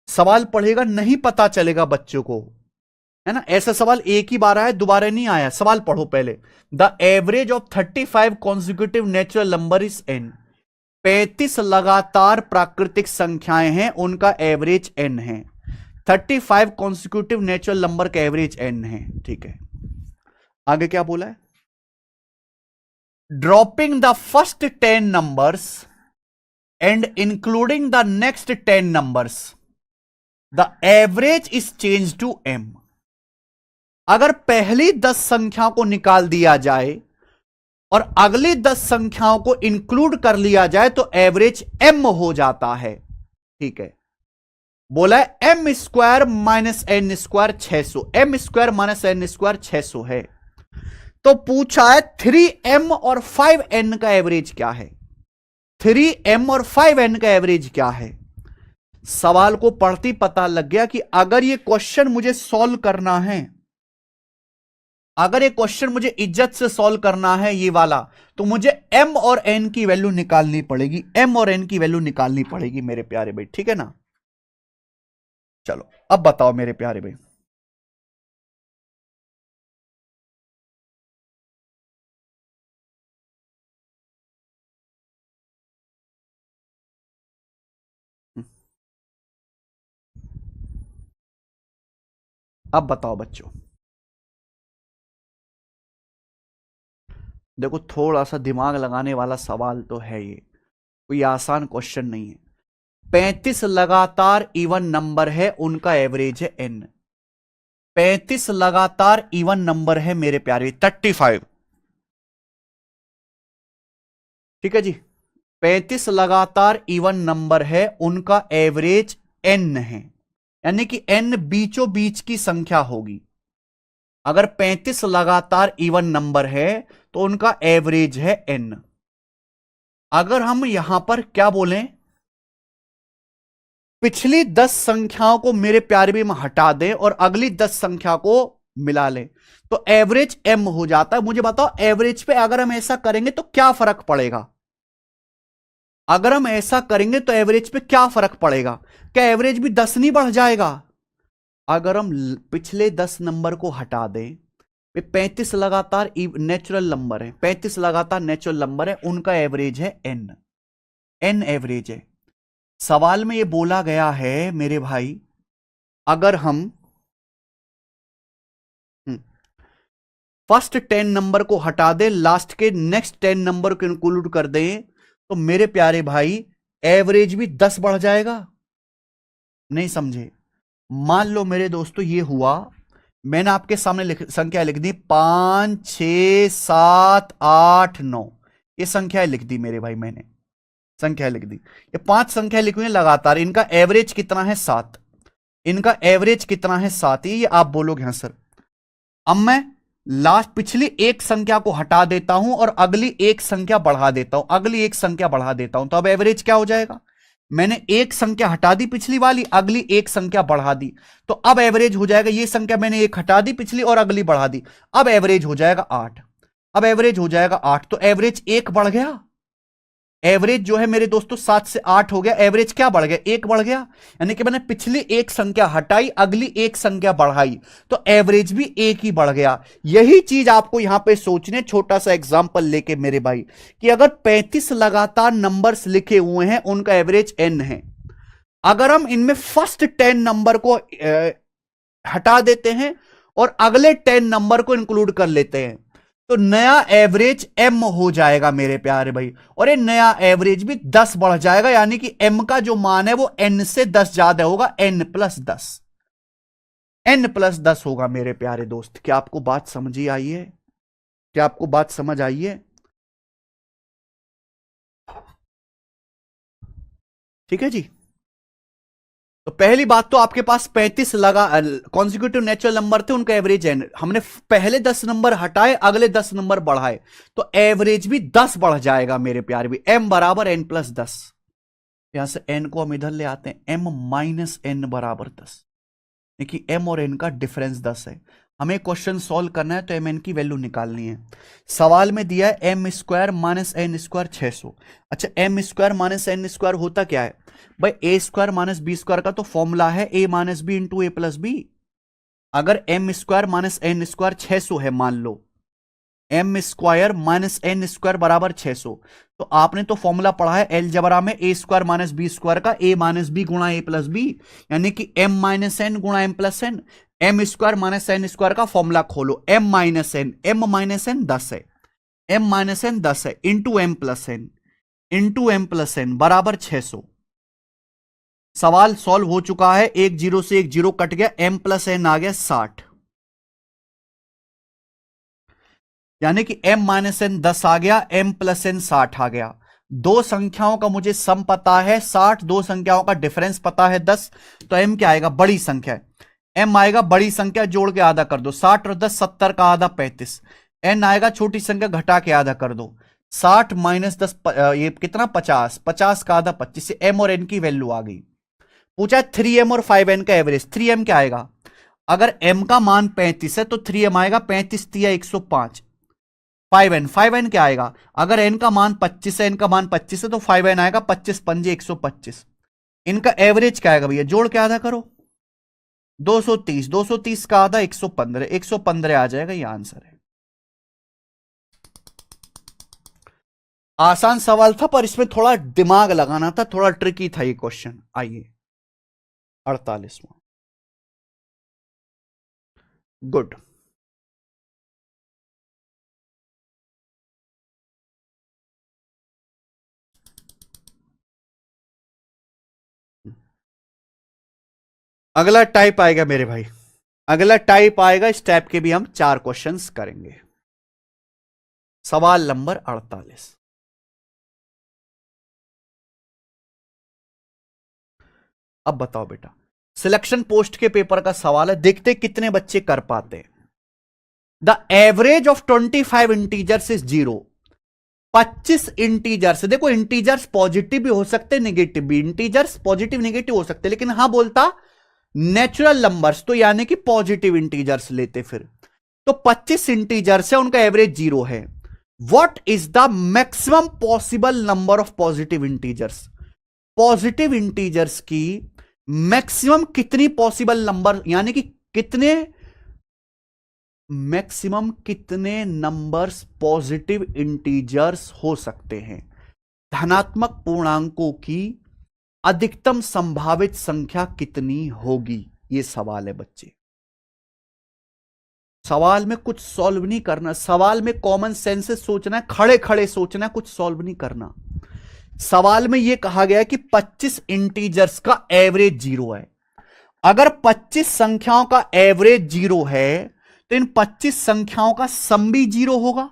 A: सवाल पढ़ेगा नहीं पता चलेगा बच्चों को, है ना। ऐसा सवाल एक ही बार आया, दोबारा नहीं आया। सवाल पढ़ो पहले। The average of 35 consecutive natural number is an. 35 लगातार प्राकृतिक संख्याएं हैं, उनका एवरेज एन है। 35 कॉन्सिक्यूटिव नेचुरल नंबर का एवरेज एन है, ठीक है। आगे क्या बोला है? Dropping the first 10 numbers and including the next 10 numbers, the average is change to M. अगर पहली 10 संख्याओं को निकाल दिया जाए और अगली 10 संख्याओं को इंक्लूड कर लिया जाए तो एवरेज एम हो जाता है, ठीक है। बोला है M square minus N square 600, M square minus N square 600 है। तो पूछा है 3m और 5n का एवरेज क्या है। 3m और 5n का एवरेज क्या है। सवाल को पढ़ती पता लग गया कि अगर ये क्वेश्चन मुझे सॉल्व करना है, अगर ये क्वेश्चन मुझे इज्जत से सॉल्व करना है ये वाला, तो मुझे m और n की वैल्यू निकालनी पड़ेगी, m और n की वैल्यू निकालनी पड़ेगी मेरे प्यारे भाई, ठीक है ना। चलो अब बताओ मेरे प्यारे भाई। अब बताओ बच्चों, देखो थोड़ा सा दिमाग लगाने वाला सवाल तो है ये, कोई आसान क्वेश्चन नहीं है। 35 लगातार इवन नंबर है, उनका एवरेज है n। 35 लगातार इवन नंबर है मेरे प्यारे, 35, ठीक है जी। 35 लगातार इवन नंबर है, उनका एवरेज n है, यानी कि n बीचों बीच की संख्या होगी। अगर 35 लगातार इवन नंबर है तो उनका एवरेज है n। अगर हम यहां पर क्या बोलें, पिछली 10 संख्याओं को मेरे प्यारे भी में हटा दें और अगली 10 संख्या को मिला लें तो एवरेज m हो जाता है। मुझे बताओ एवरेज पे अगर हम ऐसा करेंगे तो क्या फर्क पड़ेगा। अगर हम ऐसा करेंगे तो एवरेज पे क्या फर्क पड़ेगा। क्या एवरेज भी 10 नहीं बढ़ जाएगा। अगर हम पिछले 10 नंबर को हटा दें, 35 लगातार नेचुरल नंबर है, 35 लगातार नेचुरल नंबर है, उनका एवरेज है n, n एवरेज है। सवाल में ये बोला गया है मेरे भाई, अगर हम फर्स्ट 10 नंबर को हटा दें, लास्ट के नेक्स्ट 10 नंबर को इंक्लूड कर दें, तो मेरे प्यारे भाई एवरेज भी 10 बढ़ जाएगा। नहीं समझे। मान लो मेरे दोस्तों ये हुआ, मैंने आपके सामने संख्या लिख दी 5 6 7 8 9, ये संख्या लिख दी मेरे भाई, मैंने संख्या लिख दी। ये 5 संख्या लिखी हुई लगातार, इनका एवरेज कितना है 7, इनका एवरेज कितना है 7, ये आप बोलोगे हाँ सर। अब मैं लास्ट पिछली एक संख्या को हटा देता हूं और अगली एक संख्या बढ़ा देता हूं, अगली एक संख्या बढ़ा देता हूं, तो अब एवरेज क्या हो जाएगा। मैंने एक संख्या हटा दी पिछली वाली, अगली एक संख्या बढ़ा दी, तो अब एवरेज हो जाएगा, ये संख्या मैंने एक हटा दी पिछली और अगली बढ़ा दी, अब एवरेज हो जाएगा 8। अब एवरेज हो जाएगा 8, तो एवरेज 1 बढ़ गया। एवरेज जो है मेरे दोस्तों 7 से 8 हो गया, एवरेज क्या बढ़ गया, 1 बढ़ गया। यानी कि मैंने पिछली एक संख्या हटाई, अगली एक संख्या बढ़ाई, तो एवरेज भी 1 ही बढ़ गया। यही चीज आपको यहां पे सोचने, छोटा सा एग्जांपल लेके मेरे भाई, कि अगर 35 लगातार नंबर्स लिखे हुए हैं, उनका एवरेज n है। अगर हम इनमें फर्स्ट 10 नंबर को हटा देते हैं और अगले 10 नंबर को इंक्लूड कर लेते हैं, तो नया एवरेज m हो जाएगा मेरे प्यारे भाई, और ये नया एवरेज भी 10 बढ़ जाएगा, यानी कि m का जो मान है वो n से 10 ज्यादा होगा, n+10, n+10 होगा मेरे प्यारे दोस्त। क्या आपको बात समझी आई है? क्या आपको बात समझ आई है? ठीक है जी। तो पहली बात तो आपके पास 35 लगा कॉन्जिक्यूटिव नेचुरल नंबर थे, उनका एवरेज n, हमने पहले 10 नंबर हटाए, अगले 10 नंबर बढ़ाए, तो एवरेज भी 10 बढ़ जाएगा मेरे प्यारे भी, m बराबर n+10। यहां से n को हम इधर ले आते हैं, m-n बराबर 10, देखिए m और n का डिफरेंस 10 है। हमें क्वेश्चन सॉल्व करना है तो mn की वैल्यू निकालनी है। सवाल में दिया है m square minus n square 600। अच्छा, m square minus n square होता क्या है भाई? a square minus B square का तो फॉर्मूला है a minus B into A plus B. अगर m square minus n square 600 है, मान लो m square minus n square बराबर 600, तो आपने तो फॉर्मूला पढ़ा है अलजेब्रा में, a square minus B square का a माइनस बी गुणा ए प्लस बी, यानी कि m माइनस एन गुणा m plus N. m square minus n square का फॉर्मूला खोलो, m माइनस एन 10 है, m माइनस एन 10 है, इंटू m प्लस एन बराबर 600। सवाल सॉल्व हो चुका है, एक जीरो से एक जीरो कट गया, m प्लस एन आ गया 60, यानी कि m माइनस एन 10 आ गया, m प्लस एन 60 आ गया। दो संख्याओं का मुझे सम पता है 60, दो संख्याओं का डिफरेंस पता है 10, तो m क्या आएगा? बड़ी संख्या है, m आएगा बड़ी संख्या, जोड़ के आधा कर दो, 60 और 10 70 का आधा 35, n आएगा छोटी संख्या, घटा के आधा कर दो, 60 माइनस 10 ये कितना? 50, 50 का आधा 25, से m और n की वैल्यू आ गई। पूछा 3m और 5n का एवरेज, 3m क्या आएगा? अगर m का मान 35 है तो 3m आएगा 35 तिया 105। 5n क्या आएगा? अगर n का मान 25 है, n का मान 25 है तो 5n आएगा 25 पंजे 125। इनका एवरेज क्या आएगा भैया? जोड़ के आधा करो, 230, 230 का आधा 115, 115 आ जाएगा, ये आंसर है। आसान सवाल था पर इसमें थोड़ा दिमाग लगाना था, थोड़ा ट्रिकी था ये क्वेश्चन। आइए 48वां, गुड। अगला टाइप आएगा मेरे भाई, अगला टाइप आएगा, इस टाइप के भी हम 4 क्वेश्चंस करेंगे। सवाल नंबर 48, अब बताओ बेटा, सिलेक्शन पोस्ट के पेपर का सवाल है, देखते कितने बच्चे कर पाते हैं। The average of 25 integers is 0। 25 integers, देखो इंटीजर्स पॉजिटिव भी हो सकते, नेगेटिव भी, इंटीजर्स पॉजिटिव नेगेटिव हो सकते, लेकिन हां बोलता नेचुरल नंबर्स, तो यानी कि पॉजिटिव इंटीजर्स लेते फिर। तो 25 इंटीजर्स है, उनका एवरेज 0 है। What is the maximum possible number of positive integers? Positive integers की मैक्सिमम कितनी पॉसिबल नंबर, यानी कि कितने मैक्सिमम कितने नंबर्स पॉजिटिव इंटीजर्स हो सकते हैं? धनात्मक पूर्णांकों की अधिकतम संभावित संख्या कितनी होगी? यह सवाल है बच्चे। सवाल में कुछ सॉल्व नहीं करना, सवाल में कॉमन सेंस से सोचना है, खड़े खड़े सोचना है, कुछ सॉल्व नहीं करना। सवाल में यह कहा गया कि 25 इंटीजर्स का एवरेज 0 है। अगर 25 संख्याओं का एवरेज 0 है तो इन 25 संख्याओं का सम भी 0 होगा।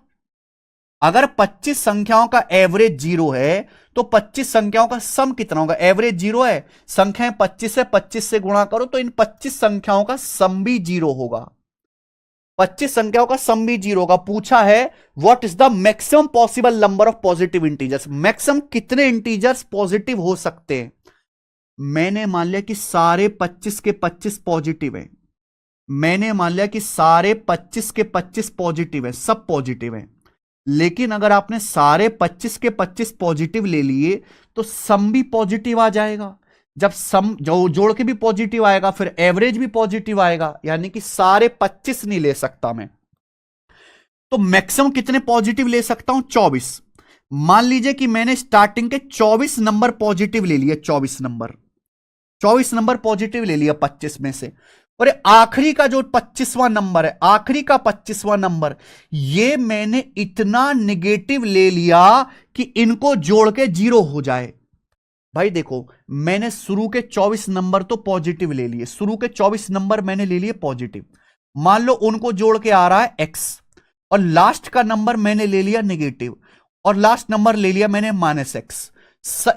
A: अगर 25 संख्याओं का एवरेज 0 है तो 25 संख्याओं का सम कितना होगा? एवरेज 0 है, संख्याएं 25 है, 25 से गुणा करो तो इन 25 संख्याओं का सम भी 0 होगा। 25 संख्याओं का सम भी 0 होगा। पूछा है what is the maximum possible number of positive integers? Maximum कितने इंटीजर्स पॉजिटिव हो सकते हैं? मैंने मान लिया कि सारे 25 के 25 पॉजिटिव हैं। मैंने मान लिया कि सारे 25 के 25 पॉजिटिव हैं, सब पॉजिटिव हैं। लेकिन अगर आपने सारे 25 के 25 पॉजिटिव ले लिए तो सम भी पॉजिटिव आ जाएगा। जब सम जोड़ के भी पॉजिटिव आएगा फिर एवरेज भी पॉजिटिव आएगा, यानी कि सारे 25 नहीं ले सकता मैं। तो मैक्सिमम कितने पॉजिटिव ले सकता हूं? 24। मान लीजिए कि मैंने स्टार्टिंग के 24 नंबर पॉजिटिव ले लिए, 24 नंबर पॉजिटिव ले लिया 25 में से। और आखिरी का जो 25वां नंबर है, आखिरी का 25वां नंबर, ये मैंने इतना निगेटिव ले लिया कि इनको जोड़ के 0 हो जाए। भाई देखो, मैंने शुरू के 24 नंबर तो पॉजिटिव ले लिए, शुरू के 24 नंबर मैंने ले लिए पॉजिटिव, मान लो उनको जोड़ के आ रहा है x, और लास्ट का नंबर मैंने ले लिया नेगेटिव, और लास्ट नंबर ले लिया मैंने -x।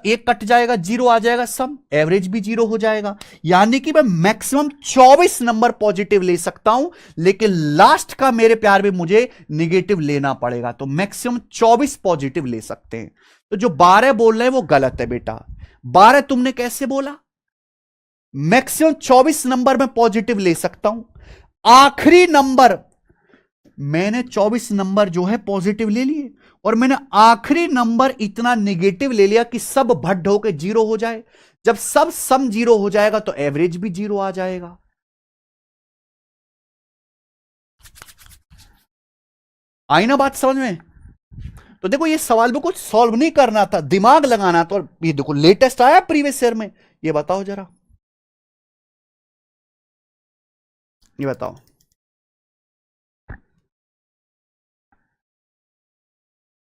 A: एक कट जाएगा, 0 आ जाएगा, सम एवरेज भी 0 हो जाएगा। यानी कि मैं मैक्सिमम 24 नंबर पॉजिटिव ले सकता हूं, लेकिन लास्ट का मेरे प्यार में मुझे निगेटिव लेना पड़ेगा। तो मैक्सिमम 24 पॉजिटिव ले सकते हैं। तो जो 12 बोल रहे हैं वो गलत है बेटा। 12 तुमने कैसे बोला? मैक्सिमम 24 नंबर में पॉजिटिव ले सकता हूं, आखिरी नंबर मैंने 24 नंबर जो है पॉजिटिव ले लिए, और मैंने आखिरी नंबर इतना नेगेटिव ले लिया कि सब भड्ड होकर 0 हो जाए। जब सब सम 0 हो जाएगा तो एवरेज भी 0 आ जाएगा। आई ना बात समझ में? तो देखो, ये सवाल में कुछ सॉल्व नहीं करना था, दिमाग लगाना था। और ये देखो लेटेस्ट आया प्रीवियस ईयर में, ये बताओ जरा, ये बताओ।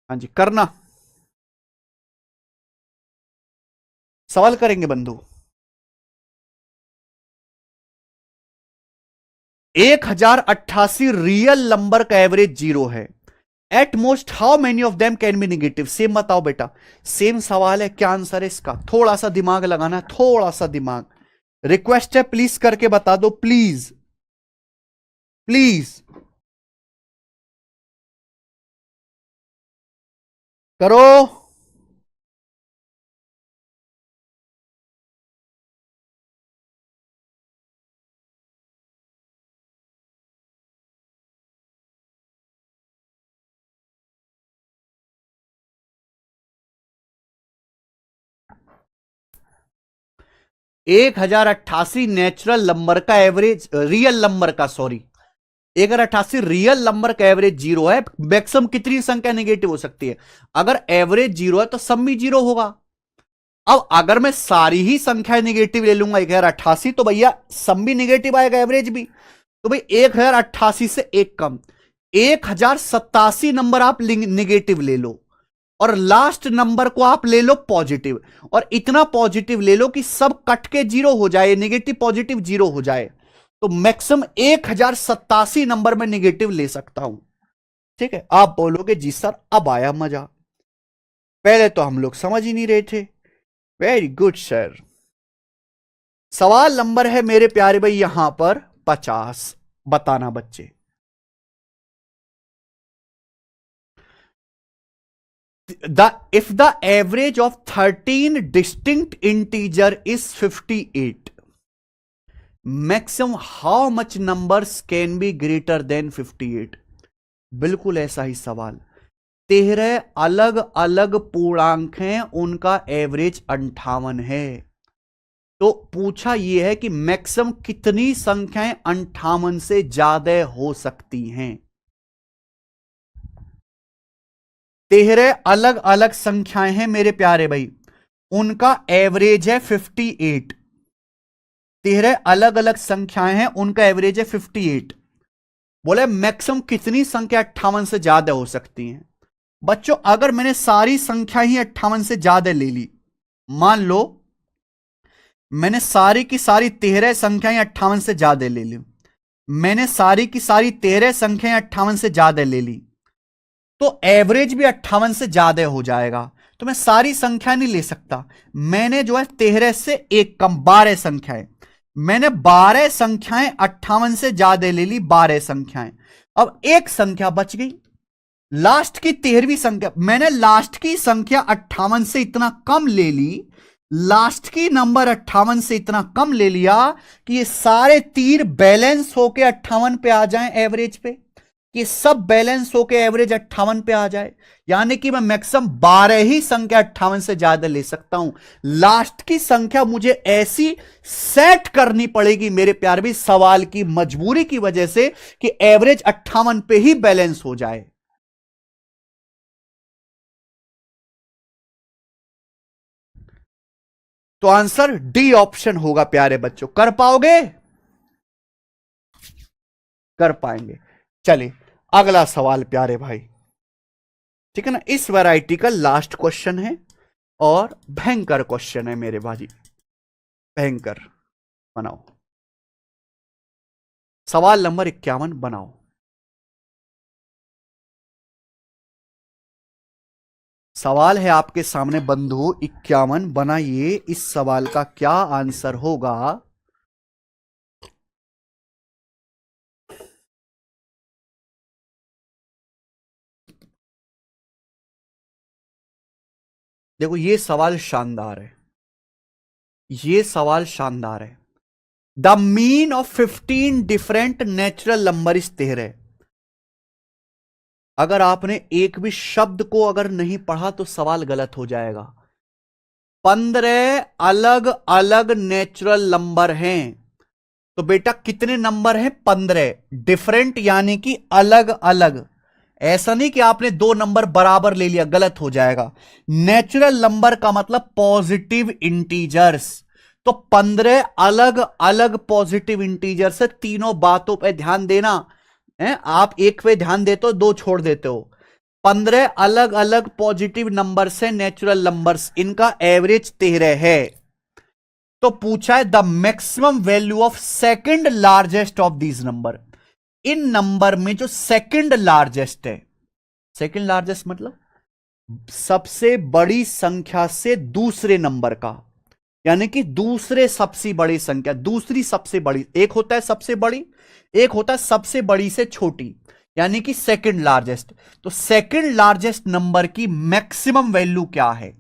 A: हाँ जी, करना सवाल करेंगे बंधु। 1088 रियल नंबर का एवरेज 0 है। At most how many of them can be negative? Same बताओ बेटा, सेम सवाल है, क्या आंसर है इसका? थोड़ा सा दिमाग लगाना है, थोड़ा सा दिमाग। रिक्वेस्ट है, प्लीज करके बता दो, प्लीज प्लीज करो। 1088 नेचुरल नंबर का एवरेज, रियल नंबर का, सॉरी, 1088 रियल नंबर का एवरेज 0 है। मैक्सिमम कितनी संख्या नेगेटिव हो सकती है? अगर एवरेज 0 है तो सम भी 0 होगा। अब अगर मैं सारी ही संख्या नेगेटिव ले लूंगा 1088, तो भैया सम भी नेगेटिव आएगा, एवरेज भी। तो भाई 1088 से एक कम 1087 नंबर आप नेगेटिव ले लो, और लास्ट नंबर को आप ले लो पॉजिटिव, और इतना पॉजिटिव ले लो कि सब कट के 0 हो जाए, नेगेटिव पॉजिटिव 0 हो जाए। तो मैक्सिमम 1087 नंबर में नेगेटिव ले सकता हूं। ठीक है, आप बोलोगे जी सर अब आया मजा, पहले तो हम लोग समझ ही नहीं रहे थे। Very good sir. सवाल नंबर है मेरे प्यारे भाई यहां पर 50। बताना बच्चे, if the average of 13 distinct integer is 58, maximum how much numbers can be greater than 58? बिल्कुल ऐसा ही सवाल। 13 अलग अलग पूर्णांक हैं, उनका एवरेज 58 है। तो पूछा यह है कि मैक्सिमम कितनी संख्याएं 58 से ज्यादा हो सकती हैं? 13 अलग अलग संख्याएं हैं मेरे प्यारे भाई, उनका एवरेज है 58। 13 अलग अलग संख्याएं हैं, उनका एवरेज है 58। बोले मैक्सिमम कितनी संख्या 58 से ज्यादा हो सकती हैं? बच्चों, अगर मैंने सारी संख्या ही 58 से ज्यादा ले ली, मान लो मैंने सारी की सारी 13 संख्याएं 58 से ज्यादा ले ली, मैंने सारी की सारी 13 संख्याएं 58 से ज्यादा ले ली, तो एवरेज भी 58 से ज्यादा हो जाएगा। तो मैं सारी संख्या नहीं ले सकता, मैंने जो है 13 से एक कम 12 संख्याएं, मैंने 12 संख्याएं 58 से ज्यादा ले ली, 12 संख्याएं। अब एक संख्या बच गई, लास्ट की 13वीं संख्या। मैंने लास्ट की संख्या 58 से इतना कम ले ली, लास्ट की नंबर 58 से इतना कम ले लिया कि ये सारे तीर बैलेंस होके 58 पे आ जाएं एवरेज पे, कि सब बैलेंस होके एवरेज 58 पे आ जाए। यानी कि मैं मैक्सिमम 12 ही संख्या 58 से ज्यादा ले सकता हूं। लास्ट की संख्या मुझे ऐसी सेट करनी पड़ेगी मेरे प्यार भी, सवाल की मजबूरी की वजह से, कि एवरेज 58 पे ही बैलेंस हो जाए। तो आंसर डी ऑप्शन होगा प्यारे बच्चों। कर पाओगे? कर पाएंगे। चलिए अगला सवाल प्यारे भाई, ठीक है ना, इस वैरायटी का लास्ट क्वेश्चन है और भयंकर क्वेश्चन है मेरे भाई, भयंकर। बनाओ सवाल नंबर 51, बनाओ। सवाल है आपके सामने बंधु 51, बनाइए। इस सवाल का क्या आंसर होगा? देखो ये सवाल शानदार है, ये सवाल शानदार है। The mean of 15 different natural number is 13। अगर आपने एक भी शब्द को अगर नहीं पढ़ा तो सवाल गलत हो जाएगा। 15 अलग अलग नेचुरल नंबर हैं। तो बेटा कितने नंबर हैं? 15। डिफरेंट यानी कि अलग अलग, ऐसा नहीं कि आपने दो नंबर बराबर ले लिया, गलत हो जाएगा। नेचुरल नंबर का मतलब पॉजिटिव इंटीजर्स। तो 15 अलग अलग पॉजिटिव इंटीजर्स है। तीनों बातों पे ध्यान देना है, आप एक पे ध्यान देते हो, दो छोड़ देते हो। 15 अलग अलग पॉजिटिव नंबर्स है, नेचुरल नंबर्स, इनका एवरेज 13 है। तो पूछा है the maximum value of second largest of these number. In number में जो सेकंड लार्जेस्ट है, सेकंड लार्जेस्ट मतलब सबसे बड़ी संख्या से दूसरे नंबर का, यानी कि दूसरे सबसे बड़ी संख्या, दूसरी सबसे बड़ी। एक होता है सबसे बड़ी, एक होता है सबसे बड़ी से छोटी, यानी कि सेकंड लार्जेस्ट। तो सेकंड लार्जेस्ट नंबर की मैक्सिमम वैल्यू क्या है?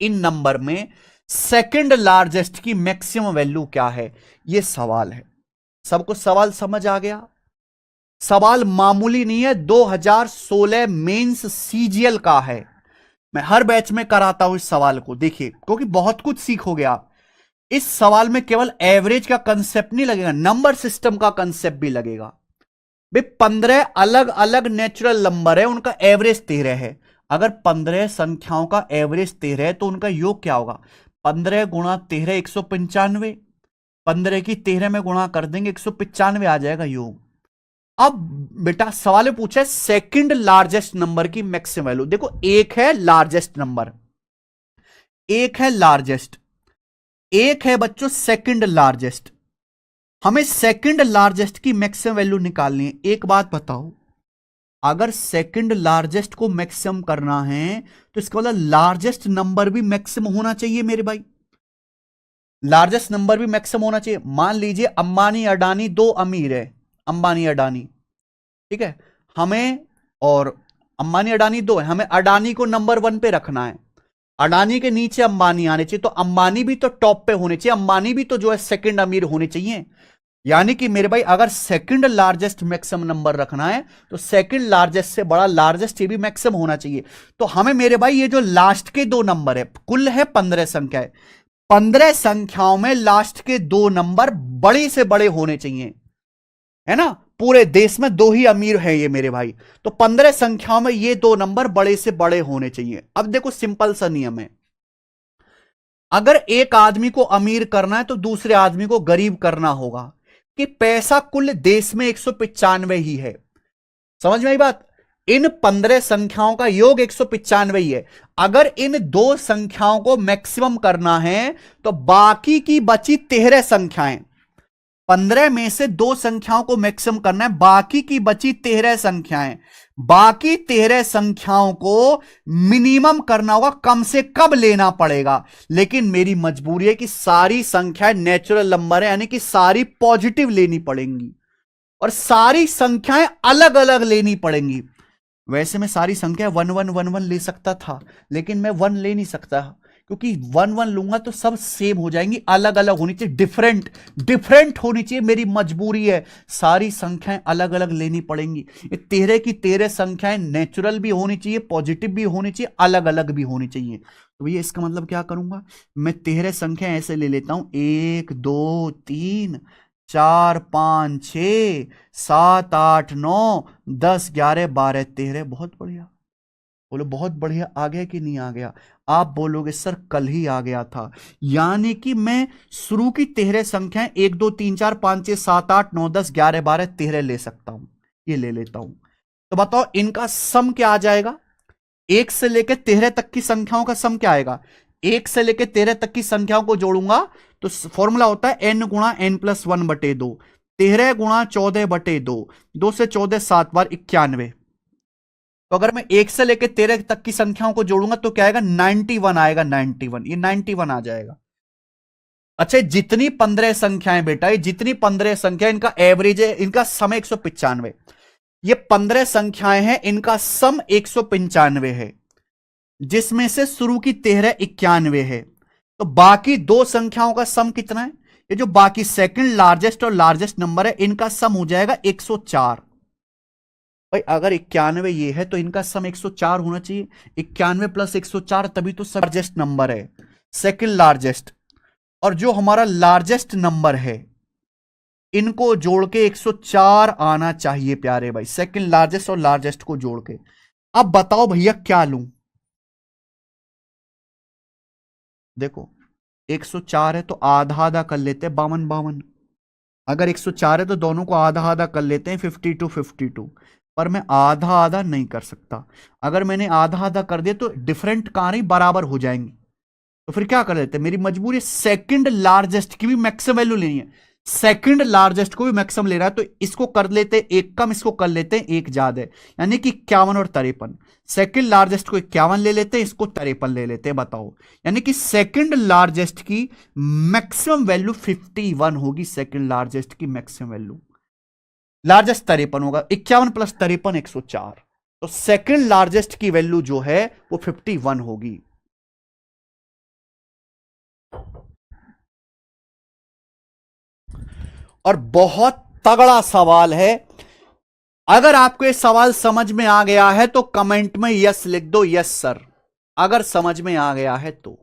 A: इन नंबर में सेकंड लार्जेस्ट की मैक्सिमम वैल्यू क्या है? यह सवाल है। सबको सवाल समझ आ गया? सवाल मामूली नहीं है, 2016 मेंस सीजीएल का है। मैं हर बैच में कराता हूं इस सवाल को, देखिए, क्योंकि बहुत कुछ सीखोगे आप इस सवाल में। केवल एवरेज का कंसेप्ट नहीं लगेगा, नंबर सिस्टम का कंसेप्ट भी लगेगा। भाई 15 अलग अलग नेचुरल नंबर है, उनका एवरेज 13 है। अगर 15 संख्याओं का एवरेज 13 है तो उनका योग क्या होगा? 15 गुणा 13 195। 15 की 13 में गुणा कर देंगे 195 आ जाएगा योग। अब बेटा सवाल में पूछा है सेकंड लार्जेस्ट नंबर की मैक्सिमम वैल्यू। देखो एक है लार्जेस्ट नंबर, एक है लार्जेस्ट, एक है बच्चों सेकंड लार्जेस्ट। हमें सेकंड लार्जेस्ट की मैक्सिमम वैल्यू निकालनी है। एक बात बताओ, अगर सेकंड लार्जेस्ट को मैक्सिमम करना है तो इसका मतलब लार्जेस्ट नंबर भी मैक्सिमम होना चाहिए मेरे भाई। लार्जेस्ट नंबर भी मैक्सिमम होना चाहिए। मान लीजिए अंबानी अडानी दो अमीर है, अंबानी अडानी, ठीक है, हमें, और अंबानी अडानी दो है, हमें अडानी को नंबर 1 पे रखना है। अडानी के नीचे अंबानी आने चाहिए, तो अंबानी भी तो टॉप पे होने चाहिए, अंबानी भी तो जो है सेकंड अमीर होने चाहिए। यानी कि मेरे भाई अगर सेकंड लार्जेस्ट मैक्सिमम नंबर रखना है तो सेकंड लार्जेस्ट से बड़ा लार्जेस्ट ये भी मैक्सिमम होना चाहिए। तो हमें मेरे भाई ये जो लास्ट के दो नंबर है, कुल है 15 संख्या है, 15 संख्याओं में लास्ट के दो नंबर बड़े से बड़े होने चाहिए, है ना। पूरे देश में दो ही अमीर है ये मेरे भाई, तो 15 संख्याओं में ये दो नंबर बड़े से बड़े होने चाहिए। अब देखो सिंपल सा नियम है, अगर एक आदमी को अमीर करना है तो दूसरे आदमी को गरीब करना होगा, कि पैसा कुल देश में 195 ही है। समझ में आई बात? इन 15 संख्याओं का योग 195 ही है। अगर इन दो संख्याओं को मैक्सिमम करना है तो बाकी की बची 13 संख्याएं, 15 में से दो संख्याओं को मैक्सिमम करना है, बाकी की बची 13 संख्याएं, बाकी 13 संख्याओं को मिनिमम करना होगा, कम से कम लेना पड़ेगा। लेकिन मेरी मजबूरी है कि सारी संख्याएं नेचुरल नंबर है, यानी कि सारी पॉजिटिव लेनी पड़ेंगी और सारी संख्याएं अलग अलग लेनी पड़ेंगी। वैसे मैं सारी संख्या 1 1 1 1 ले सकता था, लेकिन मैं 1 ले नहीं सकता, क्योंकि 1 1 लूंगा तो सब सेम हो जाएंगी, अलग अलग होनी चाहिए, डिफरेंट डिफरेंट होनी चाहिए। मेरी मजबूरी है, सारी संख्याएं अलग अलग लेनी पड़ेंगी। ये 13 की 13 संख्याएं नेचुरल भी होनी चाहिए, पॉजिटिव भी होनी चाहिए, अलग अलग भी होनी चाहिए। तो भैया इसका मतलब क्या करूंगा, मैं 13 संख्या ऐसे ले लेता हूं, 1 2 3 4 5 6 7 8 9 10 11 12 13। बहुत बढ़िया, बोलो बहुत बढ़िया। आ गया कि नहीं आ गया? आप बोलोगे सर कल ही आ गया था, यानी कि मैं शुरू की 13 संख्याएं 1 2 3 4 5 6 7 8 9 10 11 12 13 ले सकता हूं, ये ले लेता हूं। तो बताओ इनका सम क्या आ जाएगा? 1 से लेकर 13 तक की संख्याओं का सम क्या आएगा? 1 से लेकर 13 तक की संख्याओं को जोड़ूंगा तो फॉर्मूला होता है n गुणा n+1/2, 13 गुणा 14/2, 2 से 14 7 बार 91। तो अगर मैं 1 से लेकर 13 तक की संख्याओं को जोड़ूंगा तो क्या आएगा? 91 आएगा, 91, ये 91 आ जाएगा। अच्छा, जितनी 15 संख्याएं बेटा, ये जितनी 15 संख्या इनका एवरेज है, इनका सम 195, ये 15 संख्याएं हैं, इनका सम 195 है, जिसमें से शुरू की 13 91 है। तो बाकी दो संख्याओं का सम कितना है? ये जो बाकी सेकंड लार्जेस्ट और लार्जेस्ट नंबर है, इनका सम हो जाएगा 104। भाई अगर 91 ये है तो इनका सम 104 होना चाहिए। 91 + 104 तभी तो लार्जेस्ट नंबर है, सेकंड लार्जेस्ट। और जो हमारा लार्जेस्ट नंबर है, इनको जोड़ के 104 आना चाहिए प्यारे भाई, सेकंड लार्जेस्ट और लार्जेस्ट को जोड़ के। अब बताओ भैया क्या लूं? देखो 104 है तो आधा आधा कर लेते हैं, 52 52। अगर 104 है तो दोनों को आधा आधा कर लेते हैं, 52 52। पर मैं आधा आधा नहीं कर सकता। अगर मैंने आधा आधा कर दिया तो डिफरेंट कारें बराबर हो जाएंगी। तो फिर क्या कर लेते हैं, मेरी मजबूरी सेकंड लार्जेस्ट की भी मैक्सिमम वैल्यू लेनी है, सेकंड लार्जेस्ट को भी मैक्सिमम ले रहा है। तो इसको कर लेते हैं एक कम, इसको कर लेते हैं एक ज्यादा, यानी कि 51 और 53। सेकंड लार्जेस्ट को 51 ले लेते हैं, इसको 53 ले लेते हैं। बताओ, यानी कि सेकंड लार्जेस्ट की मैक्सिमम वैल्यू 51 होगी। सेकंड लार्जेस्ट की मैक्सिमम वैल्यू, लार्जेस्ट 53 होगा, 51 + 53 104। तो सेकंड लार्जेस्ट की वैल्यू जो है वो 51 होगी। और बहुत तगड़ा सवाल है, अगर आपको ये सवाल समझ में आ गया है तो कमेंट में यस लिख दो, यस सर, अगर समझ में आ गया है तो।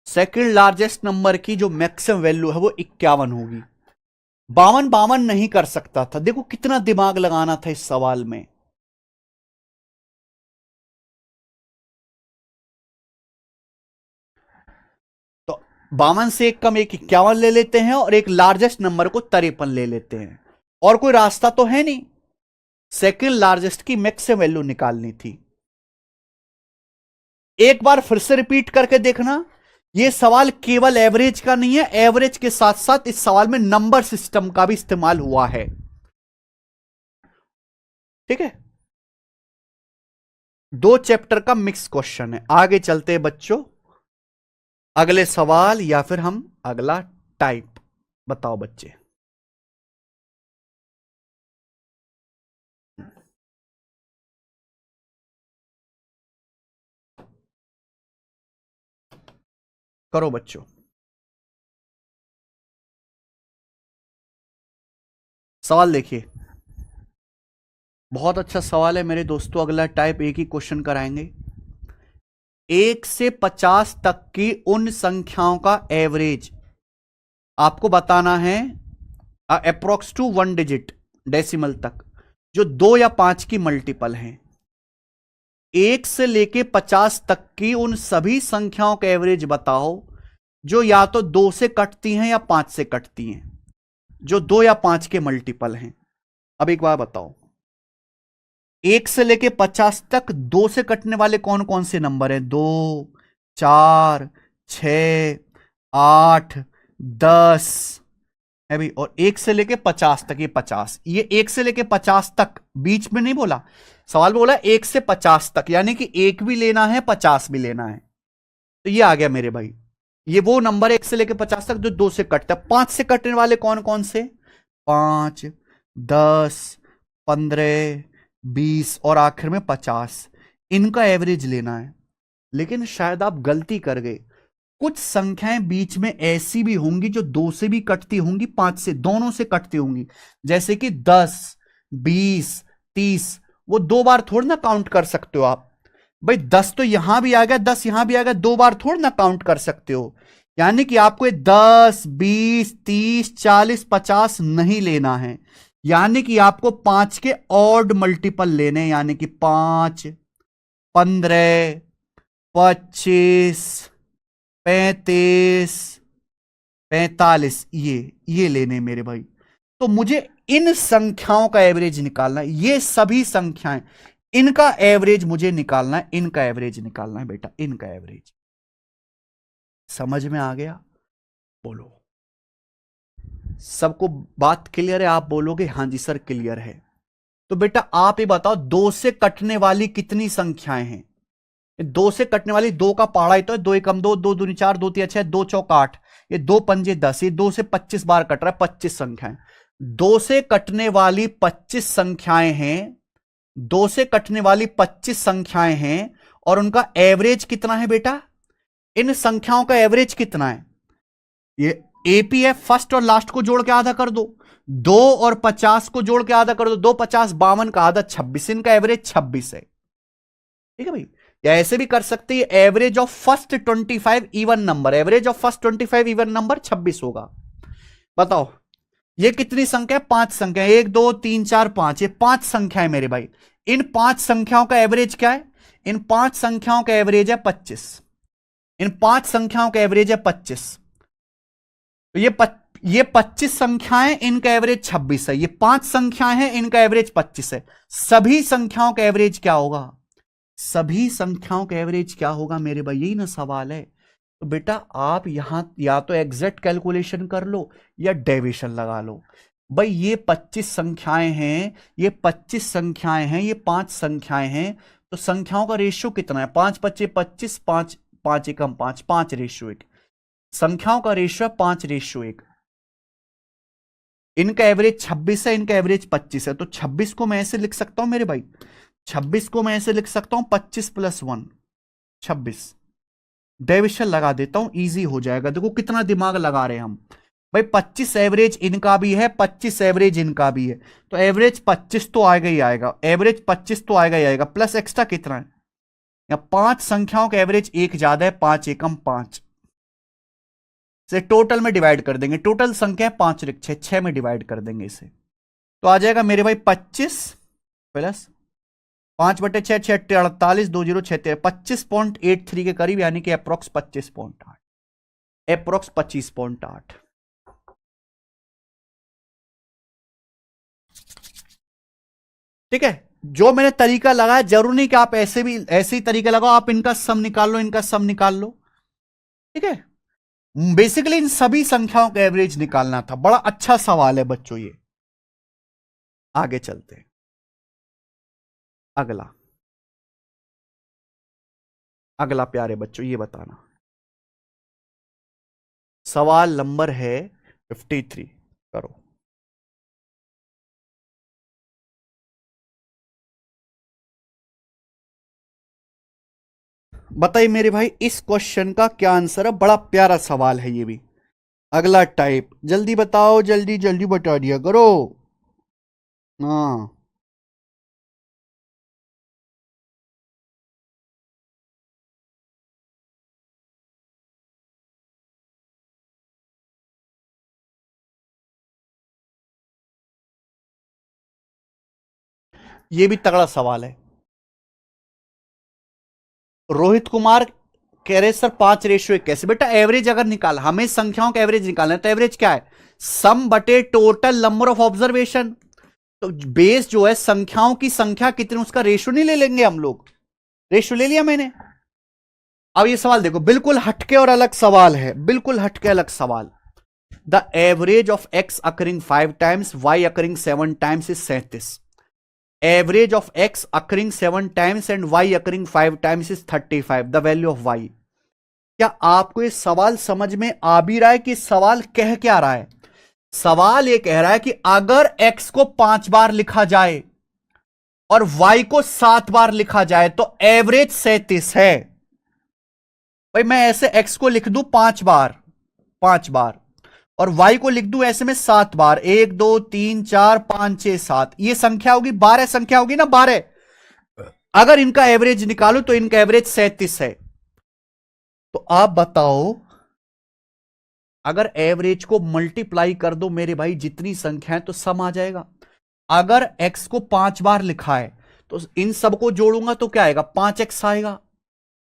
A: सेकंड लार्जेस्ट नंबर की जो मैक्सिमम वैल्यू है वो 51 होगी। 52 52 नहीं कर सकता था। देखो कितना दिमाग लगाना था इस सवाल में। तो 52 से एक कम एक 51 ले लेते हैं और एक लार्जेस्ट नंबर को 53 ले लेते हैं। और कोई रास्ता तो है नहीं, सेकंड लार्जेस्ट की मैक्सिमम वैल्यू निकालनी थी। एक बार फिर से रिपीट करके देखना, यह सवाल केवल एवरेज का नहीं है, एवरेज के साथ साथ इस सवाल में नंबर सिस्टम का भी इस्तेमाल हुआ है। ठीक है, 2 चैप्टर का मिक्स क्वेश्चन है। आगे चलते हैं बच्चों, अगले सवाल या फिर हम अगला टाइप। बताओ बच्चे, करो बच्चों। सवाल देखिए, बहुत अच्छा सवाल है मेरे दोस्तों। अगला टाइप एक ही क्वेश्चन कराएंगे। 1 से 50 तक की उन संख्याओं का एवरेज आपको बताना है, अप्रोक्स टू 1 डिजिट डेसिमल तक, जो 2 या 5 की मल्टीपल हैं। 1 से लेके 50 तक की उन सभी संख्याओं का एवरेज बताओ जो या तो 2 से कटती हैं या 5 से कटती हैं, जो 2 या 5 के मल्टीपल हैं। अब एक बार बताओ, 1 से लेके 50 तक 2 से कटने वाले कौन कौन से नंबर हैं? 2 4 6 8 10 है भी। और 1 से लेके 50 तक, ये 50, ये 1 से लेके 50 तक, बीच में नहीं बोला, सवाल बोला 1 से 50 तक, यानी कि 1 भी लेना है 50 भी लेना है। तो ये आ गया मेरे भाई, ये वो नंबर 1 से लेके 50 तक जो 2 से कटता है। 5 से कटने वाले कौन कौन से? 5 10 15 20 और आखिर में 50। इनका एवरेज लेना है। लेकिन शायद आप गलती कर गए, कुछ संख्याएं बीच में ऐसी भी होंगी जो 2 से भी कटती होंगी, 5 से, दोनों से कटती होंगी। जैसे कि 10 20 30, वो 2 बार थोड़ी ना काउंट कर सकते हो आप। भाई 10 तो यहां भी आ गया, 10 यहां भी आ गया, 2 बार थोड़ी ना काउंट कर सकते हो। यानी कि आपको 10 20 30 40 50 नहीं लेना है। यानी कि आपको 5 के ऑड मल्टीपल लेने, यानी कि 5, 15, 25, 35, 45, ये लेने मेरे भाई। तो मुझे इन संख्याओं का एवरेज निकालना है, ये सभी संख्याएं, इनका एवरेज मुझे निकालना है, इनका एवरेज निकालना है बेटा, इनका एवरेज। समझ में आ गया? बोलो, सबको बात क्लियर है? आप बोलोगे हाँ जी सर क्लियर है। तो बेटा आप ये बताओ, 2 से कटने वाली कितनी संख्याएं हैं? 2 से कटने वाली, 2 का पहाड़ा ही तो है, 2 एकम 2, 2 दूनी 4, 2 3 6, 2 चौक 8, ये 2 पंजे 10, ये 2 से 25 बार कट रहा है, 25 संख्याएं। 2 से कटने वाली 25 संख्याएं हैं, 2 से कटने वाली 25 संख्याएं हैं, और उनका एवरेज कितना है बेटा? इन संख्याओं का एवरेज कितना है? ये एपीएफ फर्स्ट और लास्ट को जोड़ के आधा कर दो, 2 और 50 को जोड़ के आधा कर दो, 2 50 52 का आधा 26, इनका एवरेज 26 है। ठीक है भाई, या ऐसे भी कर सकते हैं, average of first 25 even number, average of first 25 even number 26 होगा। बताओ ये कितनी संख्या है? 5 संख्या, 1 2 3 4 5, ये 5 संख्या है मेरे भाई। इन 5 संख्याओं का एवरेज क्या है? इन 5 संख्याओं का एवरेज है 25, इन 5 संख्याओं का एवरेज है 25। तो ये 25 संख्याएं, इनका एवरेज 26 है, ये 5 संख्याएं हैं, इनका एवरेज 25 है। सभी संख्याओं का एवरेज क्या होगा? सभी संख्याओं का एवरेज क्या होगा मेरे भाई? यही ना सवाल है। तो बेटा आप यहां या तो एग्जैक्ट कैलकुलेशन कर लो या डेविएशन लगा लो। भाई ये 25 संख्याएं हैं, ये 25 संख्याएं हैं, ये 5 संख्याएं हैं, तो संख्याओं का रेशियो कितना है? 5 25 25, 5 5 एकम 5, 5 रेशियो 1। संख्याओं का रेशियो है 5 रेशियो 1। इनका एवरेज 26 है, इनका एवरेज 25 है, तो 26 को मैं ऐसे लिख सकता हूं मेरे भाई, 26 को मैं ऐसे लिख सकता हूं 25 + 1, 26। डेविएशन लगा देता हूं, इजी हो जाएगा। देखो कितना दिमाग लगा रहे हैं हम भाई। 25 एवरेज इनका भी है, 25 एवरेज इनका भी है, तो एवरेज 25 तो आएगा ही आएगा, एवरेज 25 तो आएगा ही आएगा, प्लस एक्स्ट्रा कितना है? या 5 संख्याओं का एवरेज 1 ज्यादा है, 5 एकम 5 से टोटल में डिवाइड कर देंगे, टोटल संख्या है 5 × 6, 6 में डिवाइड कर देंगे इसे, तो आ जाएगा मेरे भाई 25 प्लस 5/6 6 48 20 6 25.83 के करीब, यानी कि अप्रोक्स 25.8, अप्रोक्स 25.8। ठीक है, जो मैंने तरीका लगाया, जरूर नहीं कि आप ऐसे ही तरीका लगाओ, आप इनका सम निकाल लो, इनका सम निकाल लो। ठीक है, बेसिकली इन सभी संख्याओं का एवरेज निकालना था। बड़ा अच्छा सवाल है बच्चों ये। आगे चलते हैं, अगला प्यारे बच्चों ये बताना, सवाल नंबर है 53, करो। बताइए मेरे भाई इस क्वेश्चन का क्या आंसर है? बड़ा प्यारा सवाल है ये भी। अगला टाइप, जल्दी बताओ, जल्दी जल्दी बता दिया करो। हाँ, ये भी तगड़ा सवाल है। रोहित कुमार कह रहे सर 5:1 कैसे? बेटा एवरेज अगर निकाल, हमें संख्याओं का एवरेज निकालना है, तो एवरेज क्या है? सम बटे टोटल नंबर ऑफ ऑब्जर्वेशन। तो बेस जो है संख्याओं की संख्या कितनी, उसका रेशियो नहीं ले लेंगे हम लोग? रेशियो ले लिया मैंने। अब ये सवाल देखो, बिल्कुल हटके और अलग सवाल है, बिल्कुल हटके अलग सवाल। The average of x occurring 5 times, y occurring 7 times is 37। Average of x occurring 7 times and y occurring 5 times is 35, the value of y। क्या आपको ये सवाल समझ में आ भी रहा है कि सवाल कह क्या रहा है? सवाल ये कह रहा है कि अगर x को 5 बार लिखा जाए और y को 7 बार लिखा जाए तो एवरेज 37 है। भाई मैं ऐसे x को लिख दूं 5 बार, 5 बार, और y को लिख दूं ऐसे में 7 बार, 1 2 3 4 5 6 7, ये संख्या होगी 12 संख्या होगी ना, 12। अगर इनका एवरेज निकालो तो इनका एवरेज 37 है। तो आप बताओ, अगर एवरेज को मल्टीप्लाई कर दो मेरे भाई जितनी संख्या है तो सम आ जाएगा। अगर x को 5 बार लिखा है तो इन सबको जोड़ूंगा तो क्या आएगा, 5x आएगा।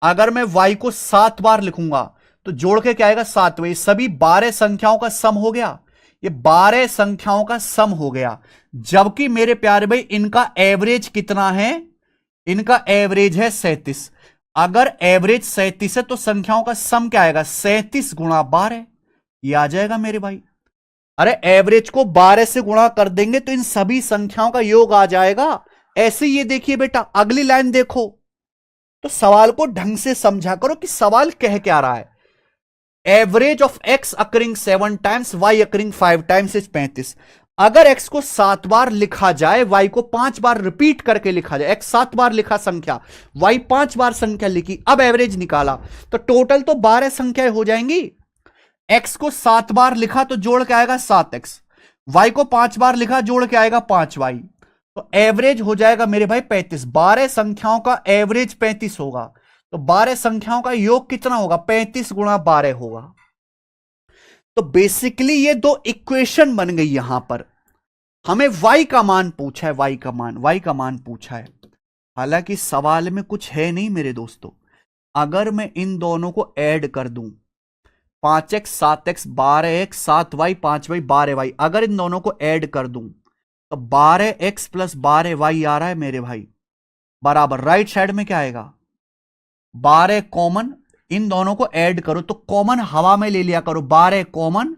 A: अगर मैं y को 7 बार लिखूंगा तो जोड़ के क्या आएगा, 7। ये सभी 12 संख्याओं का सम हो गया, ये 12 संख्याओं का सम हो गया। जबकि मेरे प्यारे भाई इनका एवरेज कितना है, इनका एवरेज है 37। अगर एवरेज 37 है तो संख्याओं का सम क्या आएगा, 37 गुणा 12, ये आ जाएगा मेरे भाई। अरे एवरेज को 12 से गुणा कर देंगे तो इन सभी संख्याओं का योग आ जाएगा। ऐसे ये देखिए बेटा, अगली लाइन देखो, तो सवाल को ढंग से समझा करो कि सवाल कह क्या रहा है। Average of X occurring 7 times, Y occurring 5 times is 35। अगर एक्स को 7 बार लिखा जाए, वाई को 5 बार रिपीट करके लिखा जाए, एक्स 7 बार लिखा संख्या, वाई 5 बार संख्या लिखी, अब एवरेज निकाला तो टोटल तो 12 संख्याएं हो जाएंगी। एक्स को 7 बार लिखा तो जोड़ के आएगा 7x, वाई को 5 बार लिखा जोड़ के आएगा 5y, तो एवरेज हो जाएगा मेरे भाई 35। 12 संख्याओं का एवरेज 35 होगा, तो 12 संख्याओं का योग कितना होगा, 35 गुणा 12 होगा। तो बेसिकली ये दो इक्वेशन बन गई। यहां पर हमें y का मान पूछा है, y का मान पूछा है। हालांकि सवाल में कुछ है नहीं मेरे दोस्तों। अगर मैं इन दोनों को ऐड कर दूं, 5x 7x 12x 7y 5y 12y, अगर इन दोनों को ऐड कर दूं तो 12x प्लस 12y आ रहा है मेरे भाई, बराबर राइट साइड में क्या आएगा, 12 कॉमन, इन दोनों को ऐड करो तो कॉमन हवा में ले लिया करो, 12 कॉमन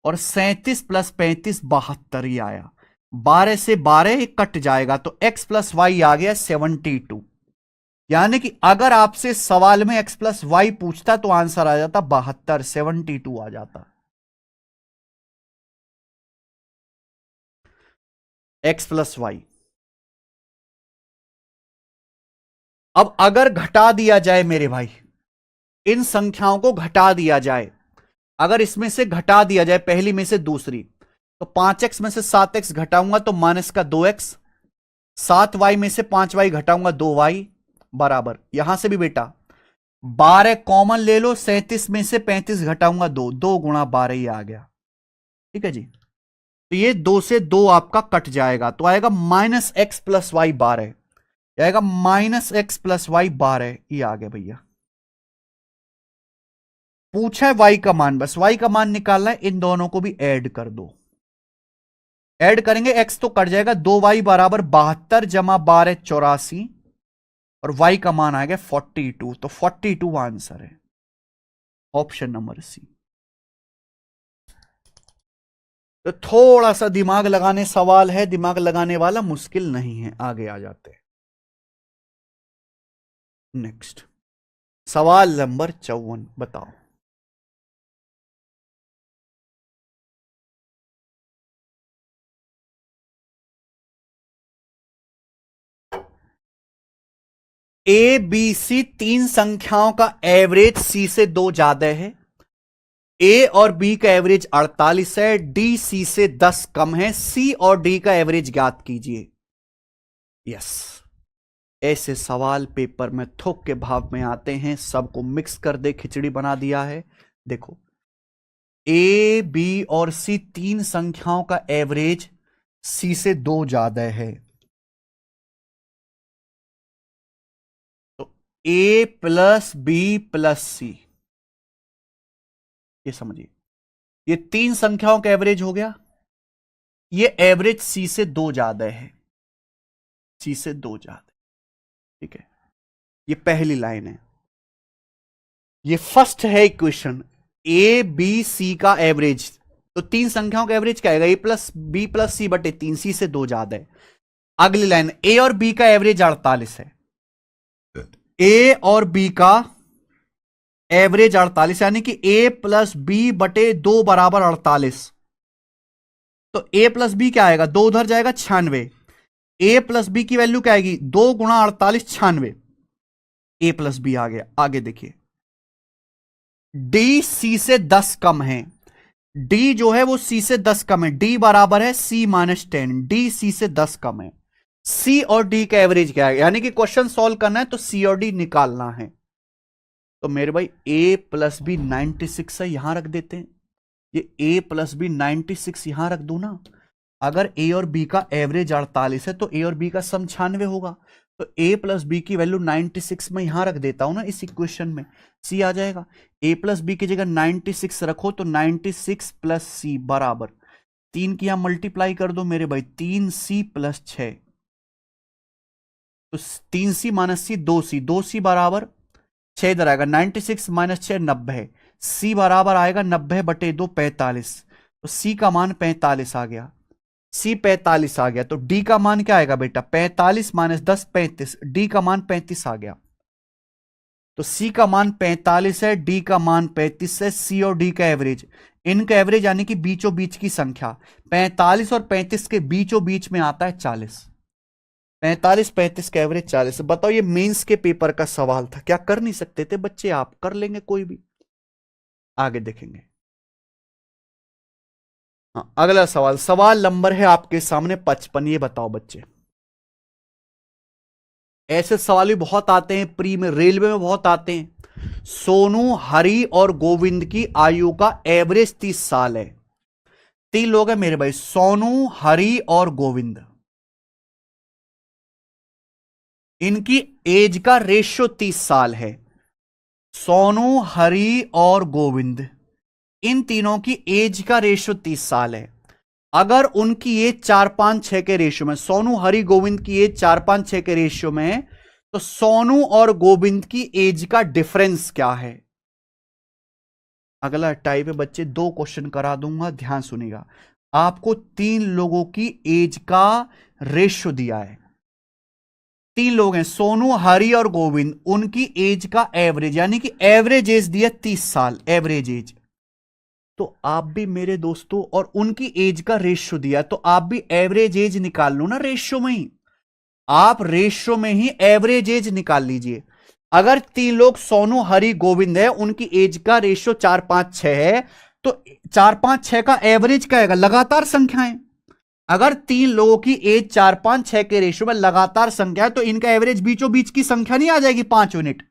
A: और 37 प्लस 35 72 ही आया। 12 से 12 कट जाएगा तो x प्लस वाई आ गया 72। यानी कि अगर आपसे सवाल में x प्लस वाई पूछता तो आंसर आ जाता 72, 72 आ जाता। x plus Y. अब अगर घटा दिया जाए मेरे भाई, इन संख्याओं को घटा दिया जाए, अगर इसमें से घटा दिया जाए पहली में से दूसरी, तो 5x में से 7x घटाऊंगा तो माइनस का 2x, 7y में से 5y घटाऊंगा 2y, बराबर यहां से भी बेटा 12 कॉमन ले लो, 37 में से 35 घटाऊंगा 2, 2 गुणा 12 ही आ गया। ठीक है जी, तो ये 2 से 2 आपका कट जाएगा तो आएगा माइनस एक्स प्लस वाई 12, आएगा माइनस एक्स प्लस वाई 12, ये आ गया भैया। पूछा है y का मान, बस y का मान निकालना है, इन दोनों को भी ऐड कर दो। ऐड करेंगे x तो कट जाएगा, 2y बराबर 72 जमा 12 84, और y का मान आएगा 42, तो 42 आंसर है, ऑप्शन नंबर सी। तो थोड़ा सा दिमाग लगाने सवाल है, दिमाग लगाने वाला, मुश्किल नहीं है। आगे आ जाते हैं नेक्स्ट, सवाल नंबर 54 बताओ। ए बी सी तीन संख्याओं का एवरेज सी से 2 ज्यादा है। ए और बी का एवरेज 48 है, डी सी से 10 कम है, सी और डी का एवरेज ज्ञात कीजिए। यस, ऐसे सवाल पेपर में थोक के भाव में आते हैं, सबको मिक्स कर दे खिचड़ी बना दिया है। देखो, ए बी और सी तीन संख्याओं का एवरेज सी से 2 ज्यादा है, तो ए प्लस बी प्लस सी, ये समझिए, ये तीन संख्याओं का एवरेज हो गया। ये एवरेज सी से 2 ज्यादा है, सी से 2 ज्यादा। ठीक है, ये पहली लाइन है, ये फर्स्ट है इक्वेशन। ए बी सी का एवरेज, तो तीन संख्याओं का एवरेज क्या आएगा, ए प्लस बी प्लस सी बटे 3, सी से 2 ज्यादा है। अगली लाइन, ए और बी का एवरेज 48 है, ए और बी का एवरेज 48, यानी कि ए प्लस बी बटे 2 बराबर 48, तो ए प्लस बी क्या आएगा, 2 उधर जाएगा 96, ए प्लस बी की वैल्यू क्या आएगी, 2 गुणा 48 96, ए प्लस बी आ गया। आगे देखिए, डी सी से 10 कम है, डी जो है वो सी से 10 कम है, डी बराबर है सी माइनस 10, डी सी से 10 कम है। सी और डी का एवरेज क्या है, यानी कि क्वेश्चन सॉल्व करना है तो सी और डी निकालना है। तो मेरे भाई ए प्लस बी 96 है, यहां रख देते हैं, ये ए प्लस बी 96 यहां रख दू ना, अगर ए और बी का एवरेज 48 है तो ए और बी का सम 96 होगा। तो a प्लस बी की वैल्यू 96 में यहां रख देता हूं ना इस इक्वेशन में, सी आ जाएगा। a प्लस बी की जगह 96 रखो तो 96 प्लस सी बराबर 3 की यहां मल्टीप्लाई कर दो मेरे भाई, 3c प्लस 6, तो 3c माइनस सी 2c, 2c बराबर 6 इधर आएगा, 96 माइनस 6 90, सी बराबर आएगा 90/2 45, तो सी का मान 45 आ गया, सी 45 आ गया। तो डी का मान क्या आएगा बेटा, 45 माइनस 10 35, डी का मान 35 आ गया। तो सी का मान 45 है, डी का मान 35 है, सी और डी का एवरेज, इनका एवरेज यानी कि बीचों बीच की संख्या 45 और 35 के बीचों बीच में आता है 40, 45 35 का एवरेज 40। बताओ ये मेंस के पेपर का सवाल था, क्या कर नहीं सकते थे बच्चे, आप कर लेंगे कोई भी। आगे देखेंगे। हाँ, अगला सवाल, सवाल नंबर है आपके सामने 55। ये बताओ बच्चे, ऐसे सवाल भी बहुत आते हैं प्री में, रेलवे में बहुत आते हैं। सोनू, हरि और गोविंद की आयु का एवरेज 30 साल है। 3 लोग हैं मेरे भाई, सोनू, हरि और गोविंद, इनकी एज का रेशियो 30 साल है। सोनू, हरि और गोविंद, इन तीनों की एज का रेशियो 30 साल है। अगर उनकी एज 4-5-6 के रेशियो में, सोनू, हरि, गोविंद की एज 4-5-6 के रेशियो में है, तो सोनू और गोविंद की एज का डिफरेंस क्या है। अगला टाइप है बच्चे, 2 क्वेश्चन करा दूंगा, ध्यान सुनिएगा। आपको 3 लोगों की एज का रेशियो दिया है, 3 लोग हैं सोनू, हरि और गोविंद, उनकी एज का एवरेज, यानी कि एवरेज एज दिया 30 साल एवरेज एज। तो आप भी मेरे दोस्तों, और उनकी एज का रेशियो दिया, तो आप भी एवरेज एज निकाल लो ना रेशियो में ही, आप रेशियो में ही एवरेज एज निकाल लीजिए। अगर 3 लोग सोनू, हरि, गोविंद है, उनकी एज का रेशियो 4-5-6 है, तो 4-5-6 का एवरेज क्या आएगा, लगातार संख्याएं। अगर 3 लोगों की एज 4-5-6 के रेशियो में लगातार संख्या है, तो इनका एवरेज बीचों बीच की संख्या नहीं आ जाएगी 5 यूनिट।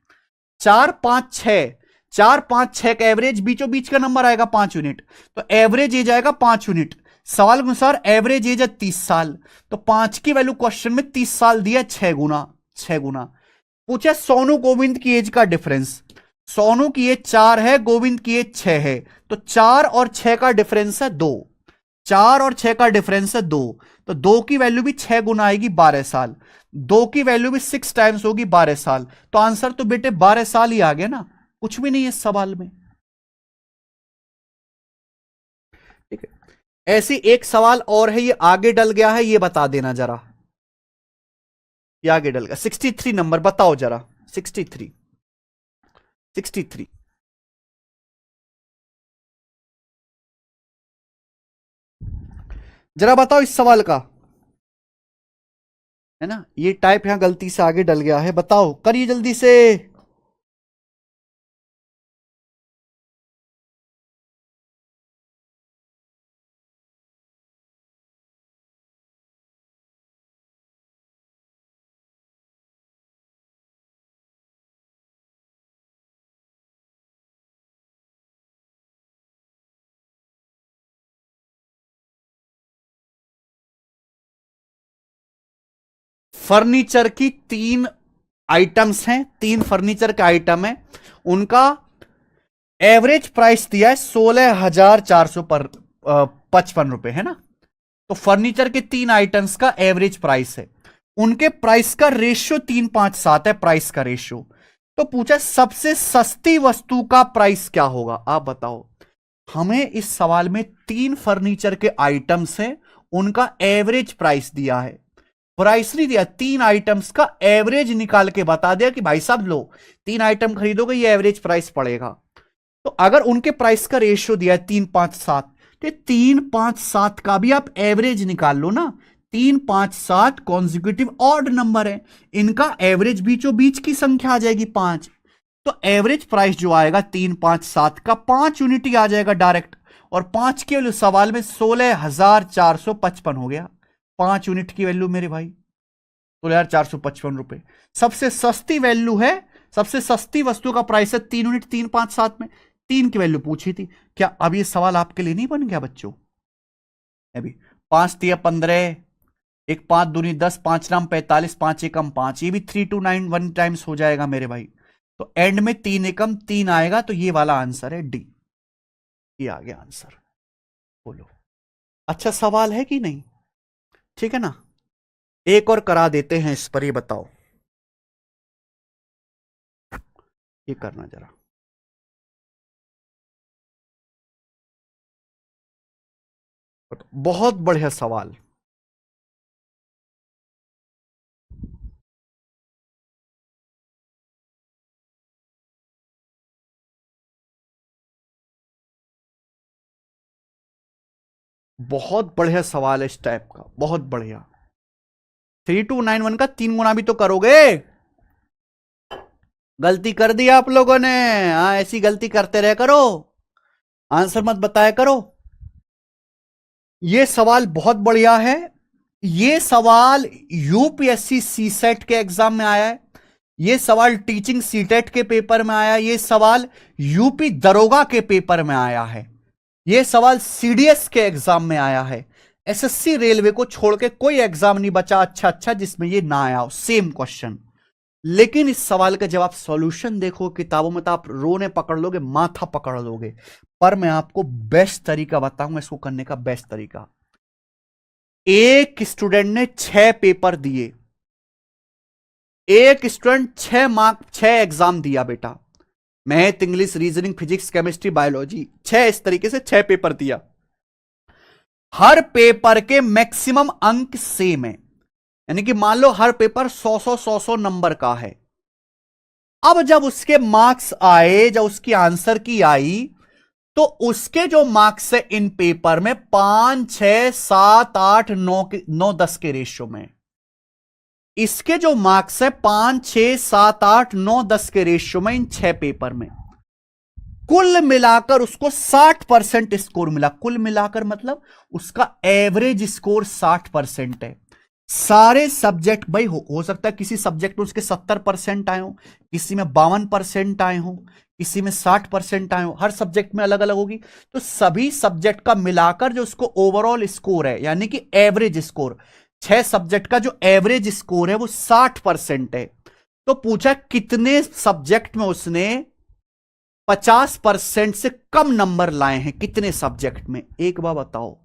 A: 4-5-6, 4-5-6 का एवरेज बीचों बीच का नंबर आएगा 5 यूनिट, तो एवरेज एज आएगा 5 यूनिट। सवाल के अनुसार एवरेज एज है 30 साल, तो 5 की वैल्यू क्वेश्चन में 30 साल दिया, 6 गुना। पूछा सोनू गोविंद की एज का डिफरेंस, सोनू की एज 4 है, गोविंद की एज 6 है, तो 4 और 6 का डिफरेंस है 2, 4 और 6 का डिफरेंस है 2, तो 2 की वैल्यू भी 6 गुना आएगी 12 साल, 2 की वैल्यू भी 6 टाइम्स होगी 12 साल, तो आंसर तो बेटे 12 साल ही आ गया ना, कुछ भी नहीं है इस सवाल में। ठीक है, ऐसी एक सवाल और है, ये आगे डल गया है, ये बता देना जरा, ये आगे डल गया। 63 नंबर बताओ जरा, 63 जरा बताओ इस सवाल का, है ना, ये टाइप यहां गलती से आगे डल गया है, बताओ करिए जल्दी से। फर्नीचर की 3 आइटम्स हैं, 3 फर्नीचर के आइटम है, उनका एवरेज प्राइस दिया है 16,455 रुपए, है ना। तो फर्नीचर के 3 आइटम्स का एवरेज प्राइस है, उनके प्राइस का रेशियो 3-5-7 है, प्राइस का रेशियो। तो पूछा सबसे सस्ती वस्तु का प्राइस क्या होगा, आप बताओ। हमें इस सवाल में 3 फर्नीचर के आइटम्स हैं, उनका एवरेज प्राइस दिया है, प्राइस नहीं दिया, 3 आइटम्स का एवरेज निकाल के बता दिया कि भाई साहब लो 3 आइटम खरीदोगे ये एवरेज प्राइस पड़ेगा। तो अगर उनके प्राइस का रेशियो दिया है 3-5-7, तो 3-5-7 का भी आप एवरेज निकाल लो ना। 3-5-7 कॉन्जिक्यूटिव ऑड नंबर है, इनका एवरेज बीचों बीच की संख्या आ जाएगी 5, तो एवरेज प्राइस जो आएगा 3-5-7 का 5 यूनिट ही आ जाएगा डायरेक्ट, और 5 की वैल्यू सवाल में 16,455 हो गया, 5 यूनिट की वैल्यू मेरे भाई 16,455 रुपए। सबसे सस्ती वैल्यू है, सबसे सस्ती वस्तु का प्राइस है 3 यूनिट, 3-5-7 में 3 की वैल्यू पूछी थी। क्या अब ये सवाल आपके लिए नहीं बन गया बच्चों, अभी 5 तिया 15, एक 5 दूनी 10, 5 नाम 45, 5 एकम 5, ये भी 3291 टाइम्स हो जाएगा मेरे भाई। तो एंड में 3 एकम 3 आएगा, तो ये वाला आंसर है डी। ये आ गया आंसर। बोलो अच्छा सवाल है कि नहीं? ठीक है ना, एक और करा देते हैं इस पर, ये बताओ, ये करना जरा। बहुत बढ़िया सवाल। बहुत बढ़िया सवाल है इस टाइप का, बहुत बढ़िया। 3291 का 3 गुना भी तो करोगे। गलती कर दी आप लोगों ने। हाँ, ऐसी गलती करते रह करो, आंसर मत बताया करो। ये सवाल बहुत बढ़िया है। ये सवाल यूपीएससी सीसेट के एग्जाम में आया है, ये सवाल टीचिंग सीटेट के पेपर में आया है, ये सवाल यूपी दरोगा के पेपर में आया है, ये सवाल सीडीएस के एग्जाम में आया है। एसएससी रेलवे को छोड़ के कोई एग्जाम नहीं बचा अच्छा जिसमें ये ना आया हो सेम क्वेश्चन। लेकिन इस सवाल का जब आप सॉल्यूशन देखो किताबों में तो आप रोने पकड़ लोगे, माथा पकड़ लोगे। पर मैं आपको बेस्ट तरीका बताऊंगा इसको करने का, बेस्ट तरीका। एक स्टूडेंट ने 6 पेपर दिए, एक स्टूडेंट 6 एग्जाम दिया बेटा, math, English, reasoning, physics, chemistry, biology, 6 इस तरीके से 6 पेपर दिया। हर पेपर के मैक्सिमम अंक सेम है, यानी कि मान लो हर पेपर 100 नंबर का है। अब जब उसके मार्क्स आए, जब उसकी आंसर की आई, तो उसके जो मार्क्स है इन पेपर में 5, 6, 7, 8, 9, 10 के रेशियो में। इसके जो मार्क्स है 5, 6, 7, 8, 9, 10 के रेशियो में इन 6 पेपर में। कुल मिलाकर उसको 60% स्कोर मिला। कुल मिलाकर मतलब उसका एवरेज स्कोर 60% है। सारे सब्जेक्ट भाई हो सकता है किसी सब्जेक्ट में उसके 70% आए हो, किसी में 52% आए हो, किसी में 60% आए हो, हर सब्जेक्ट में अलग अलग होगी। तो सभी सब्जेक्ट का मिलाकर जो उसको ओवरऑल स्कोर है, यानी कि एवरेज स्कोर, 6 सब्जेक्ट का जो एवरेज स्कोर है वो 60% है। तो पूछा कितने सब्जेक्ट में उसने 50% से कम नंबर लाए हैं, कितने सब्जेक्ट में, एक बार बताओ।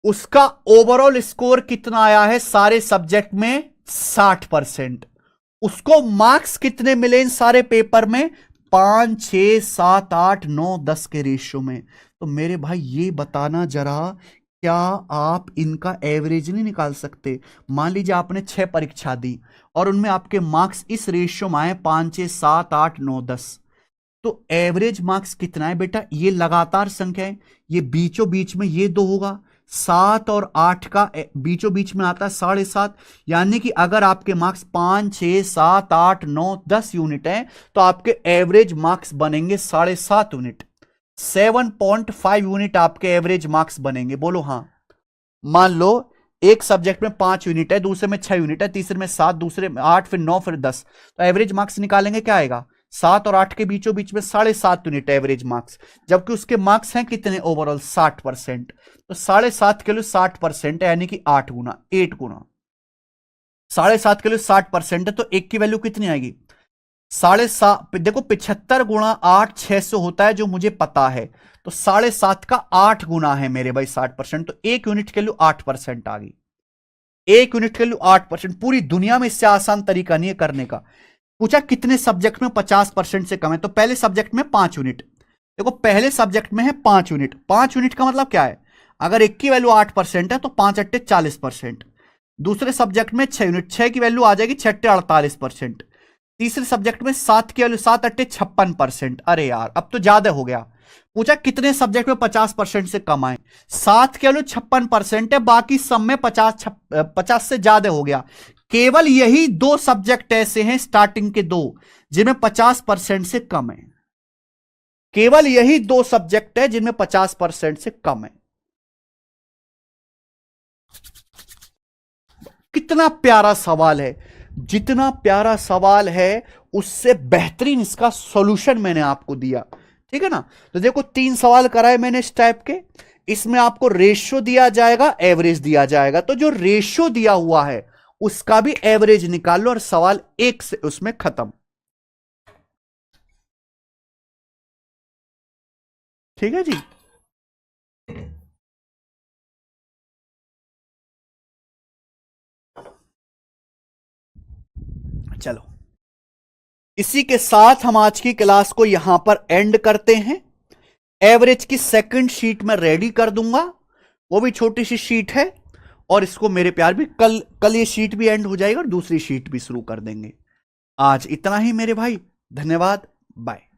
A: उसका ओवरऑल स्कोर कितना आया है सारे सब्जेक्ट में? 60%। उसको मार्क्स कितने मिले इन सारे पेपर में? 5, 6, 7, 8, 9, 10 के रेशियो में। तो मेरे भाई ये बताना जरा, क्या आप इनका एवरेज नहीं निकाल सकते? मान लीजिए आपने 6 परीक्षा दी और उनमें आपके मार्क्स इस रेशियो में आए 5, 6, 7, 8, 9, 10, तो एवरेज मार्क्स कितना है बेटा? ये लगातार संख्या है, ये बीचों बीच में ये 2 होगा, 7 और 8 का बीचों बीच में आता है 7.5, यानी कि अगर आपके मार्क्स 5, 6, 7, 8, 9, 10 यूनिट हैं तो आपके एवरेज मार्क्स बनेंगे 7.5 यूनिट, 7.5 यूनिट आपके एवरेज मार्क्स बनेंगे। बोलो हाँ। मान लो एक सब्जेक्ट में 5 यूनिट है, दूसरे में 6 यूनिट है, तीसरे में 7, दूसरे में 8, फिर 9, फिर 10, तो एवरेज मार्क्स निकालेंगे क्या आएगा? 7 और 8 के बीचों बीच में 7.5 यूनिट एवरेज मार्क्स, जबकि उसके मार्क्स हैं कितने ओवरऑल? 60%। तो 7.5 के लिए 60% है, यानी कि 8 गुना, 8 गुना 7.5 के लिए 60% है, तो 1 की वैल्यू कितनी आएगी? 7.5। देखो 75 गुणा 8 600 होता है, जो मुझे पता है, तो 7.5 का 8 गुना है मेरे भाई 60%, तो 1 यूनिट के लिए 8% आ गई। 1 यूनिट के लिए 8%। पूरी दुनिया में इससे आसान तरीका नहीं है करने का। पूछा कितने सब्जेक्ट में 50% से कम है, तो पहले सब्जेक्ट में 5 यूनिट। देखो पहले सब्जेक्ट में है 5 यूनिट, 5 यूनिट का मतलब क्या है? अगर 1 की वैल्यू 8% है तो 5 अट्टे 40%। दूसरे सब्जेक्ट में 6 यूनिट, 6 की वैल्यू आ जाएगी 6 अट्टे 48%। तीसरे सब्जेक्ट में 7 की वैल्यू 7 अट्टे 56%। अरे यार अब तो ज्यादा हो गया। पूछा कितने सब्जेक्ट में 50% से कम आए, 7 की वैल्यू 56% है, बाकी सब में 50 से ज्यादा हो गया। केवल यही 2 सब्जेक्ट ऐसे हैं स्टार्टिंग के 2 जिनमें 50% से कम है। केवल यही 2 सब्जेक्ट है जिनमें 50% से कम है। कितना प्यारा सवाल है। जितना प्यारा सवाल है उससे बेहतरीन इसका सॉल्यूशन मैंने आपको दिया। ठीक है ना? तो देखो 3 सवाल कराए मैंने इस टाइप के। इसमें आपको रेशियो दिया जाएगा, एवरेज दिया जाएगा। तो जो रेशियो दिया हुआ है उसका भी एवरेज निकाल लो और सवाल एक से उसमें खत्म। ठीक है जी। चलो, इसी के साथ हम आज की क्लास को यहां पर एंड करते हैं। एवरेज की सेकंड शीट में रेडी कर दूंगा, वो भी छोटी सी शीट है। और इसको मेरे प्यार भी कल कल ये शीट भी एंड हो जाएगी और दूसरी शीट भी शुरू कर देंगे। आज इतना ही मेरे भाई, धन्यवाद, बाय।